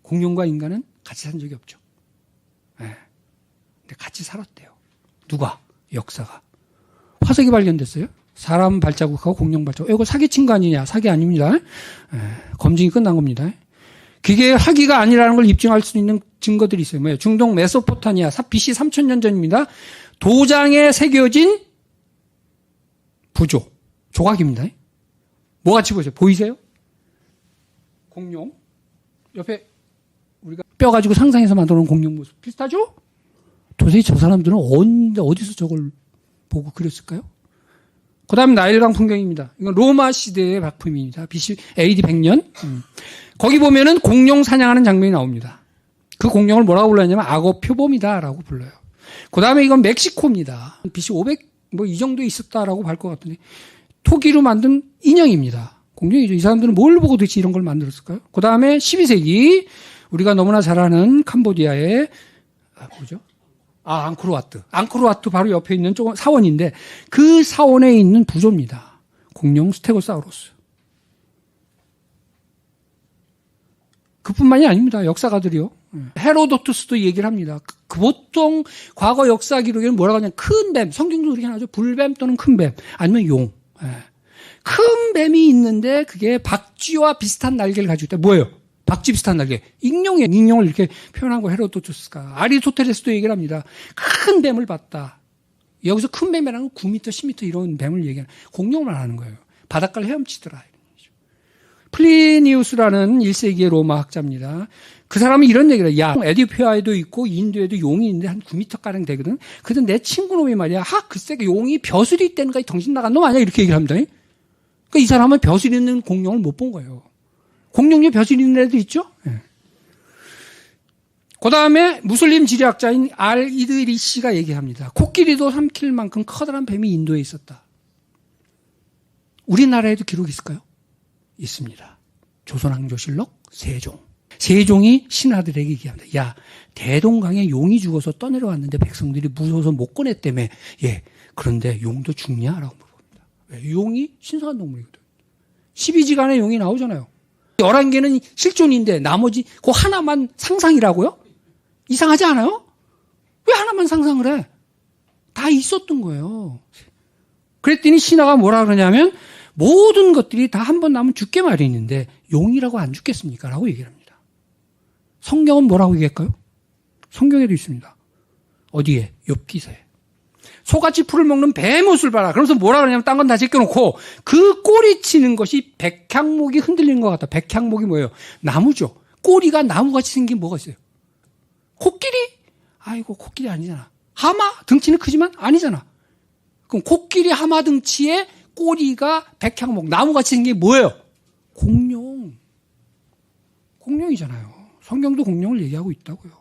Speaker 1: 공룡과 인간은 같이 산 적이 없죠. 근데 같이 살았대요. 누가? 역사가. 화석이 발견됐어요. 사람 발자국하고 공룡 발자국. 이거 사기친 거 아니냐? 사기 아닙니다. 검증이 끝난 겁니다. 그게 사기가 아니라는 걸 입증할 수 있는 증거들이 있어요. 뭐예요? 중동 메소포타미아 BC 3000년 전입니다. 도장에 새겨진 부조, 조각입니다. 뭐 같이 보세요? 보이세요? 공룡. 옆에 우리가 뼈 가지고 상상해서 만들어 놓은 공룡 모습 비슷하죠? 도대체 저 사람들은 어디서 저걸 보고 그렸을까요? 그 다음 나일강 풍경입니다. 이건 로마 시대의 작품입니다. BC AD 100년. 거기 보면은 공룡 사냥하는 장면이 나옵니다. 그 공룡을 뭐라고 불렀냐면 악어 표범이다라고 불러요. 그 다음에 이건 멕시코입니다. BC 500 뭐 이 정도에 있었다라고 할 것 같은데 토기로 만든 인형입니다. 공룡이죠. 이 사람들은 뭘 보고 도대체 이런 걸 만들었을까요? 그 다음에 12세기 우리가 너무나 잘 아는 캄보디아의 뭐죠? 앙코르와트. 앙코르와트 바로 옆에 있는 조금 사원인데 그 사원에 있는 부조입니다. 공룡 스테고사우루스. 그뿐만이 아닙니다. 역사가들이요. 헤로도투스도 얘기를 합니다. 보통 과거 역사 기록에는 뭐라고 하냐면 큰 뱀, 성경도 그렇게 하죠. 불뱀 또는 큰 뱀, 아니면 용. 큰 뱀이 있는데 그게 박쥐와 비슷한 날개를 가지고 있다. 뭐예요? 박쥐 비슷한 날개. 익룡이에요. 익룡을 이렇게 표현한 거 헤로도투스가. 아리스토텔레스도 얘기를 합니다. 큰 뱀을 봤다. 여기서 큰 뱀이라는 건 9m, 10m 이런 뱀을 얘기하는 공룡을 하는 거예요. 바닷가를 헤엄치더라. 플리니우스라는 1세기의 로마 학자입니다. 그 사람은 이런 얘기를 해요. 야, 에디오피아에도 있고 인도에도 용이 있는데 한 9m가량 되거든. 그래서 내 친구 놈이 말이야. 글쎄 용이 벼슬이 있다는 거야. 정신 나간 놈 아니야? 이렇게 얘기를 합니다. 그러니까 이 사람은 벼슬 있는 공룡을 못 본 거예요. 공룡에 벼슬 있는 애도 있죠? 네. 그 다음에 무슬림 지리학자인 알-이드리시가 얘기합니다. 코끼리도 삼킬 만큼 커다란 뱀이 인도에 있었다. 우리나라에도 기록이 있을까요? 있습니다. 조선왕조실록 세종. 세종이 신하들에게 얘기합니다. 야, 대동강에 용이 죽어서 떠내려왔는데 백성들이 무서워서 못 꺼냈다며. 예, 그런데 용도 죽냐? 라고 물어봅니다. 왜? 용이 신성한 동물이거든. 12지간에 용이 나오잖아요. 11개는 실존인데 나머지 그 하나만 상상이라고요? 이상하지 않아요? 왜 하나만 상상을 해? 다 있었던 거예요. 그랬더니 신하가 뭐라 그러냐면 모든 것들이 다 한 번 남으면 죽게 마련인데 용이라고 안 죽겠습니까? 라고 얘기를 합니다. 성경은 뭐라고 얘기할까요? 성경에도 있습니다. 어디에? 욥기서에. 소같이 풀을 먹는 뱀옷을 봐라. 그러면서 뭐라 그러냐면 딴 건 다 제껴놓고 그 꼬리 치는 것이 백향목이 흔들리는 것 같다. 백향목이 뭐예요? 나무죠. 꼬리가 나무같이 생긴 뭐가 있어요? 코끼리? 아이고 코끼리 아니잖아. 하마? 등치는 크지만 아니잖아. 그럼 코끼리 하마 등치에 꼬리가 백향목, 나무같이 생긴 게 뭐예요? 공룡. 공룡이잖아요. 성경도 공룡을 얘기하고 있다고요.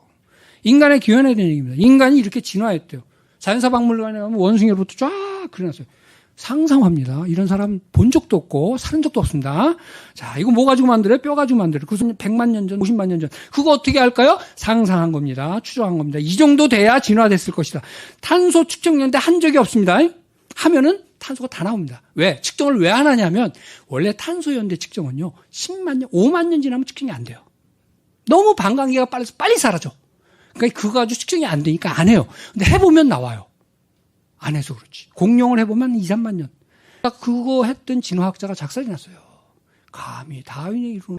Speaker 1: 인간의 기원에 대한 얘기입니다. 인간이 이렇게 진화했대요. 자연사박물관에 가면 원숭이로부터 쫙 그려놨어요. 상상합니다. 이런 사람 본 적도 없고 사는 적도 없습니다. 자, 이거 뭐 가지고 만들어요? 뼈 가지고 만들어요. 그것은 100만 년 전, 50만 년 전. 그거 어떻게 할까요? 상상한 겁니다. 추정한 겁니다. 이 정도 돼야 진화됐을 것이다. 탄소 측정 연대 한 적이 없습니다. 하면은 탄소가 다 나옵니다. 왜? 측정을 왜 안 하냐면 원래 탄소 연대 측정은요. 10만 년, 5만 년 지나면 측정이 안 돼요. 너무 반감기가 빨라서 빨리 사라져. 그러니까 그거 가지고 측정이 안 되니까 안 해요. 근데 해보면 나와요. 안 해서 그렇지. 공룡을 해보면 2, 3만 년. 그거 했던 진화학자가 작살이 났어요. 감히 다윈의 이루.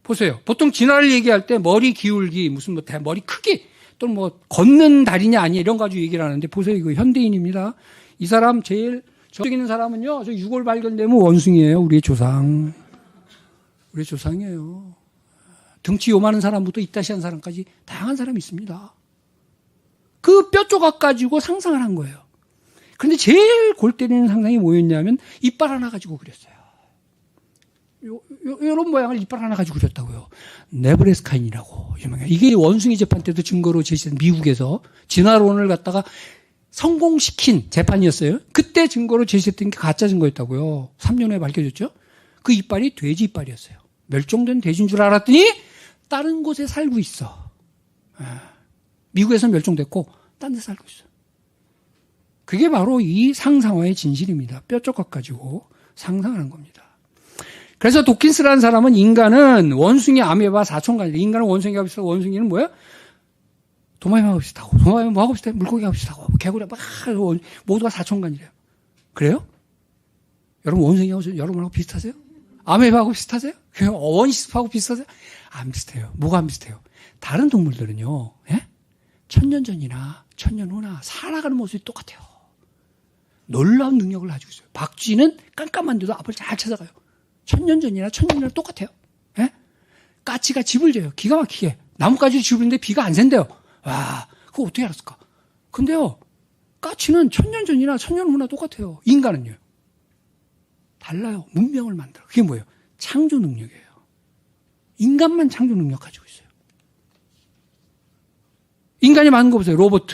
Speaker 1: 보세요. 보통 진화를 얘기할 때 머리 기울기, 무슨 머리 크기, 또는 걷는 다리냐 아니냐 이런 거 가지고 얘기를 하는데 보세요. 이거 현대인입니다. 이 사람 제일 저기 있는 사람은요. 저 유골 발견되면 원숭이에요. 우리의 조상. 우리의 조상이에요. 등치 요만한 사람부터 이따시한 사람까지 다양한 사람이 있습니다. 그 뼈 조각 가지고 상상을 한 거예요. 그런데 제일 골 때리는 상상이 뭐였냐면 이빨 하나 가지고 그렸어요. 이런 모양을 이빨 하나 가지고 그렸다고요. 네브래스카인이라고 유명해요. 이게 원숭이 재판 때도 증거로 제시된 미국에서 진화론을 갖다가 성공시킨 재판이었어요. 그때 증거로 제시했던 게 가짜 증거였다고요. 3년 후에 밝혀졌죠. 그 이빨이 돼지 이빨이었어요. 멸종된 돼지인 줄 알았더니 다른 곳에 살고 있어. 미국에서 멸종됐고 딴 데 살고 있어. 그게 바로 이 상상화의 진실입니다. 뼈 조각 가지고 상상하는 겁니다. 그래서 도킨스라는 사람은 인간은 원숭이, 아메바, 사촌간이다. 인간은 원숭이가 비슷하고 원숭이는 뭐야? 도마뱀하고 비슷하고, 도마뱀은 뭐하고 비슷해? 물고기하고 비슷하고, 개구리 막 모두가 사촌간이래요. 그래요? 여러분 원숭이하고 여러분하고 비슷하세요? 아메바하고 비슷하세요? 원시습하고 비슷하세요? 안 비슷해요. 뭐가 안 비슷해요? 다른 동물들은요, 예? 천년 전이나 천년 후나 살아가는 모습이 똑같아요. 놀라운 능력을 가지고 있어요. 박쥐는 깜깜한데도 앞을 잘 찾아가요. 천년 전이나 천년 후나 똑같아요. 예? 까치가 집을 져요. 기가 막히게. 나뭇가지로 집을 지는데 비가 안 샌대요. 와, 그거 어떻게 알았을까? 근데요, 까치는 천년 전이나 천년 후나 똑같아요. 인간은요. 달라요. 문명을 만들어. 그게 뭐예요? 창조 능력이에요. 인간만 창조 능력 가지고 있어요. 인간이 만든 거 보세요. 로봇,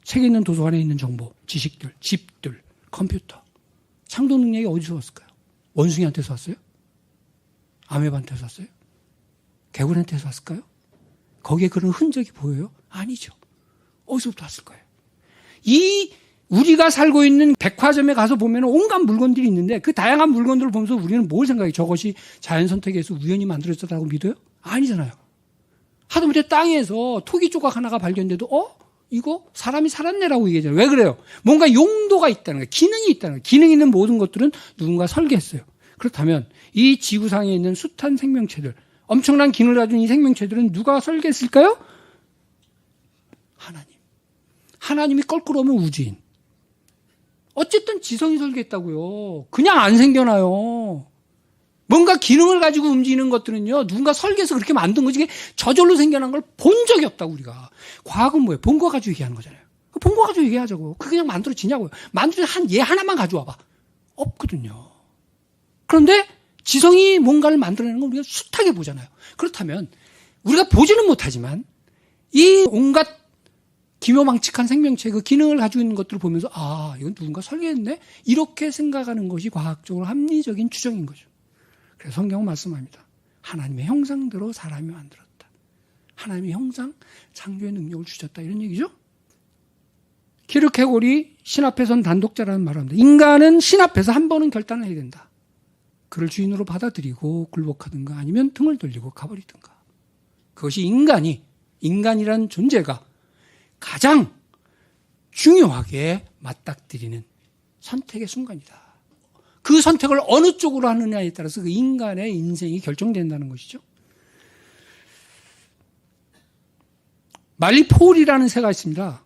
Speaker 1: 책에 있는 도서관에 있는 정보, 지식들, 집들, 컴퓨터. 창조 능력이 어디서 왔을까요? 원숭이한테서 왔어요? 아메바한테서 왔어요? 개구리한테서 왔을까요? 거기에 그런 흔적이 보여요? 아니죠. 어디서부터 왔을 거예요? 우리가 살고 있는 백화점에 가서 보면 온갖 물건들이 있는데 그 다양한 물건들을 보면서 우리는 뭘 생각해요? 저것이 자연 선택에서 우연히 만들어졌다고 믿어요? 아니잖아요. 하다못해 땅에서 토기 조각 하나가 발견돼도 이거 사람이 살았네라고 얘기하잖아요. 왜 그래요? 뭔가 용도가 있다는 거예요. 기능이 있다는 거예요. 기능 있는 모든 것들은 누군가 설계했어요. 그렇다면 이 지구상에 있는 숱한 생명체들, 엄청난 기능을 가진 이 생명체들은 누가 설계했을까요? 하나님. 하나님이 거꾸로 오면 우주인. 어쨌든 지성이 설계했다고요. 그냥 안 생겨나요. 뭔가 기능을 가지고 움직이는 것들은요, 누군가 설계해서 그렇게 만든 거지, 저절로 생겨난 걸 본 적이 없다고, 우리가. 과학은 뭐예요? 본 거 가지고 얘기하는 거잖아요. 본 거 가지고 얘기하자고. 그게 그냥 만들어지냐고요. 만들어진 얘 하나만 가져와봐. 없거든요. 그런데 지성이 뭔가를 만들어내는 건 우리가 숱하게 보잖아요. 그렇다면, 우리가 보지는 못하지만, 이 온갖 기묘망측한 생명체 그 기능을 가지고 있는 것들을 보면서, 이건 누군가 설계했네? 이렇게 생각하는 것이 과학적으로 합리적인 추정인 거죠. 그래서 성경은 말씀합니다. 하나님의 형상대로 사람이 만들었다. 하나님의 형상, 창조의 능력을 주셨다. 이런 얘기죠. 키르케골이 신 앞에선 단독자라는 말을 합니다. 인간은 신 앞에서 한 번은 결단을 해야 된다. 그를 주인으로 받아들이고 굴복하든가 아니면 등을 돌리고 가버리든가. 그것이 인간이란 존재가 가장 중요하게 맞닥뜨리는 선택의 순간이다. 그 선택을 어느 쪽으로 하느냐에 따라서 그 인간의 인생이 결정된다는 것이죠. 말리포울이라는 새가 있습니다.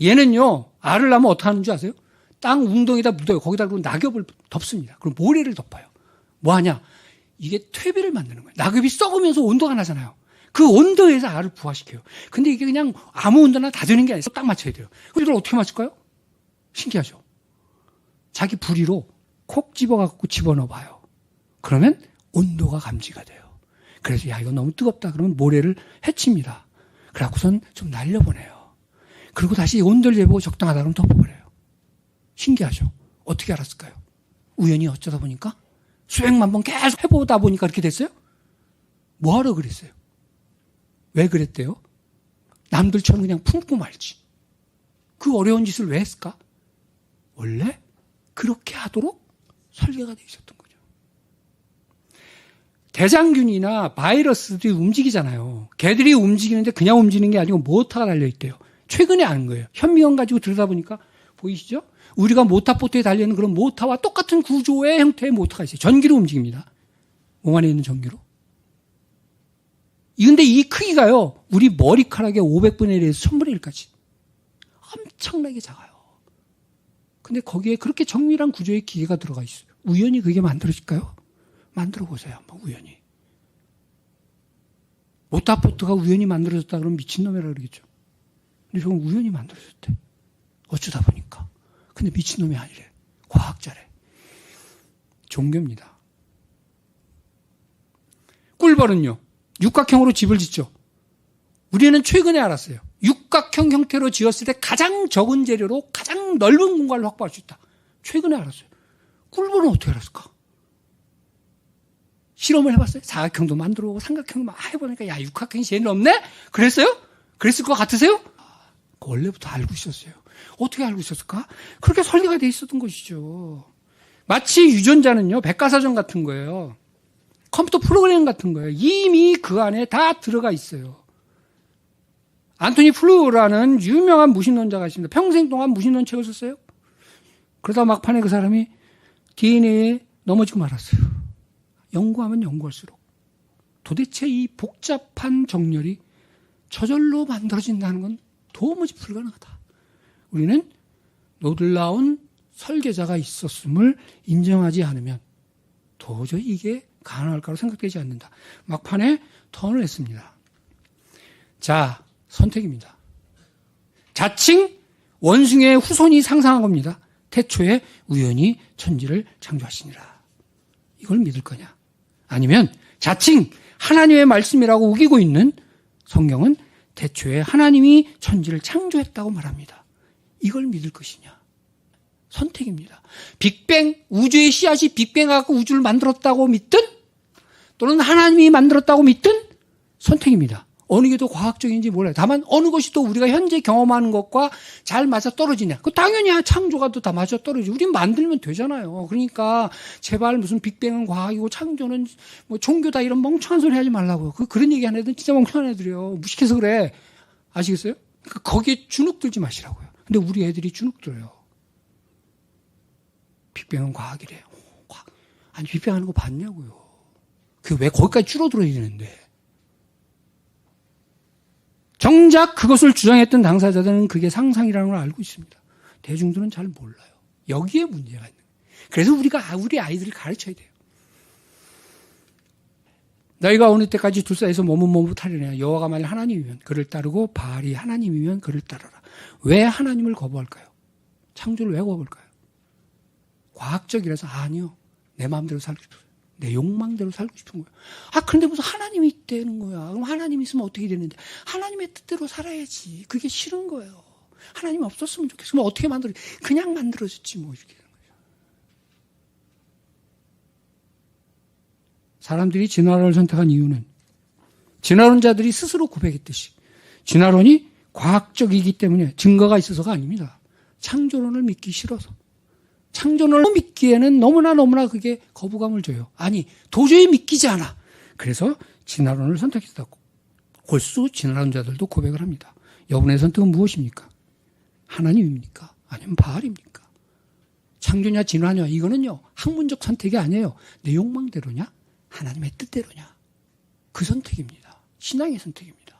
Speaker 1: 얘는요, 알을 낳으면 어떻게 하는 줄 아세요? 땅 웅덩이에다 묻어요. 거기다 그리고 낙엽을 덮습니다. 그럼 모래를 덮어요. 뭐 하냐? 이게 퇴비를 만드는 거예요. 낙엽이 썩으면서 온도가 나잖아요. 그 온도에서 알을 부화시켜요. 근데 이게 그냥 아무 온도나 다 되는 게 아니라 딱 맞춰야 돼요. 그럼 이걸 어떻게 맞출까요? 신기하죠? 자기 부리로 콕 집어갖고 집어넣어봐요. 그러면 온도가 감지가 돼요. 그래서 이거 너무 뜨겁다 그러면 모래를 해칩니다. 그래갖고선 좀 날려보내요. 그리고 다시 온도를 재보고 적당하다 그러면 덮어버려요. 신기하죠? 어떻게 알았을까요? 우연히 어쩌다 보니까 수백만 번 계속 해보다 보니까 그렇게 됐어요? 뭐하러 그랬어요? 왜 그랬대요? 남들처럼 그냥 품고 말지. 그 어려운 짓을 왜 했을까? 원래 그렇게 하도록 설계가 되어 있었던 거죠. 대장균이나 바이러스들이 움직이잖아요. 걔들이 움직이는데 그냥 움직이는 게 아니고 모터가 달려있대요. 최근에 아는 거예요. 현미경 가지고 들여다보니까 보이시죠? 우리가 모터보트에 달려있는 그런 모터와 똑같은 구조의 형태의 모터가 있어요. 전기로 움직입니다. 몸 안에 있는 전기로. 근데 이 크기가요, 우리 머리카락의 500분의 1에서 1000분의 1까지. 엄청나게 작아요. 근데 거기에 그렇게 정밀한 구조의 기계가 들어가 있어요. 우연히 그게 만들어질까요? 만들어 보세요, 한번 우연히. 모터보트가 우연히 만들어졌다 그러면 미친놈이라 그러겠죠. 근데 저건 우연히 만들어졌대. 어쩌다 보니까. 근데 미친놈이 아니래. 과학자래. 종교입니다. 꿀벌은요, 육각형으로 집을 짓죠. 우리는 최근에 알았어요. 육각형 형태로 지었을 때 가장 적은 재료로 가장 넓은 공간을 확보할 수 있다. 최근에 알았어요. 꿀벌은 어떻게 알았을까? 실험을 해봤어요. 사각형도 만들어보고 삼각형도 해보니까 육각형이 제일 넓네? 그랬어요? 그랬을 것 같으세요? 원래부터 알고 있었어요. 어떻게 알고 있었을까? 그렇게 설계가 돼 있었던 것이죠. 마치 유전자는요, 백과사전 같은 거예요. 컴퓨터 프로그램 같은 거예요. 이미 그 안에 다 들어가 있어요. 안토니 플루라는 유명한 무신론자가 있습니다. 평생 동안 무신론 책을 썼어요. 그러다 막판에 그 사람이 DNA에 넘어지고 말았어요. 연구하면 연구할수록 도대체 이 복잡한 정렬이 저절로 만들어진다는 건 도무지 불가능하다. 우리는 놀라운 설계자가 있었음을 인정하지 않으면 도저히 이게 가능할 거라고 생각되지 않는다. 막판에 턴을 했습니다. 자, 선택입니다. 자칭 원숭이의 후손이 상상한 겁니다. 태초에 우연히 천지를 창조하시니라. 이걸 믿을 거냐? 아니면 자칭 하나님의 말씀이라고 우기고 있는 성경은 태초에 하나님이 천지를 창조했다고 말합니다. 이걸 믿을 것이냐? 선택입니다. 빅뱅, 우주의 씨앗이 빅뱅하고 우주를 만들었다고 믿든 또는 하나님이 만들었다고 믿든 선택입니다. 어느 게 더 과학적인지 몰라요. 다만 어느 것이 또 우리가 현재 경험하는 것과 잘 맞아 떨어지냐. 그 당연히 창조가 또 다 맞아 떨어지죠. 우린 만들면 되잖아요. 그러니까 제발 무슨 빅뱅은 과학이고 창조는 뭐 종교다 이런 멍청한 소리 하지 말라고요. 그런 얘기 하는 애들은 진짜 멍청한 애들이에요. 무식해서 그래. 아시겠어요? 거기에 주눅들지 마시라고요. 근데 우리 애들이 주눅들어요. 빅뱅은 과학이래요. 아니 빅뱅 하는 거 봤냐고요. 그게 왜 거기까지 줄어들어야 되는데. 정작 그것을 주장했던 당사자들은 그게 상상이라는 걸 알고 있습니다. 대중들은 잘 몰라요. 여기에 문제가 있는 거예요. 그래서 우리가 우리 아이들을 가르쳐야 돼요. 너희가 어느 때까지 둘사에서 머뭇머뭇하려냐. 여호와가 만일 하나님이면 그를 따르고 바알이 하나님이면 그를 따르라. 왜 하나님을 거부할까요? 창조를 왜 거부할까요? 과학적이라서 아니요. 내 마음대로 살고 싶어요. 내 욕망대로 살고 싶은 거예요. 그런데 무슨 하나님이 있다는 거야. 그럼 하나님이 있으면 어떻게 되는데? 하나님의 뜻대로 살아야지. 그게 싫은 거예요. 하나님 없었으면 좋겠어. 그럼 어떻게 만들어? 그냥 만들어졌지 뭐 이렇게 되는 거죠. 사람들이 진화론을 선택한 이유는 진화론자들이 스스로 고백했듯이 진화론이 과학적이기 때문에 증거가 있어서가 아닙니다. 창조론을 믿기 싫어서. 창조론을 믿기에는 너무나 그게 거부감을 줘요. 아니 도저히 믿기지 않아. 그래서 진화론을 선택했다고. 골수 진화론자들도 고백을 합니다. 여러분의 선택은 무엇입니까? 하나님입니까? 아니면 바알입니까? 창조냐 진화냐 이거는요 학문적 선택이 아니에요. 내 욕망대로냐? 하나님의 뜻대로냐? 그 선택입니다. 신앙의 선택입니다.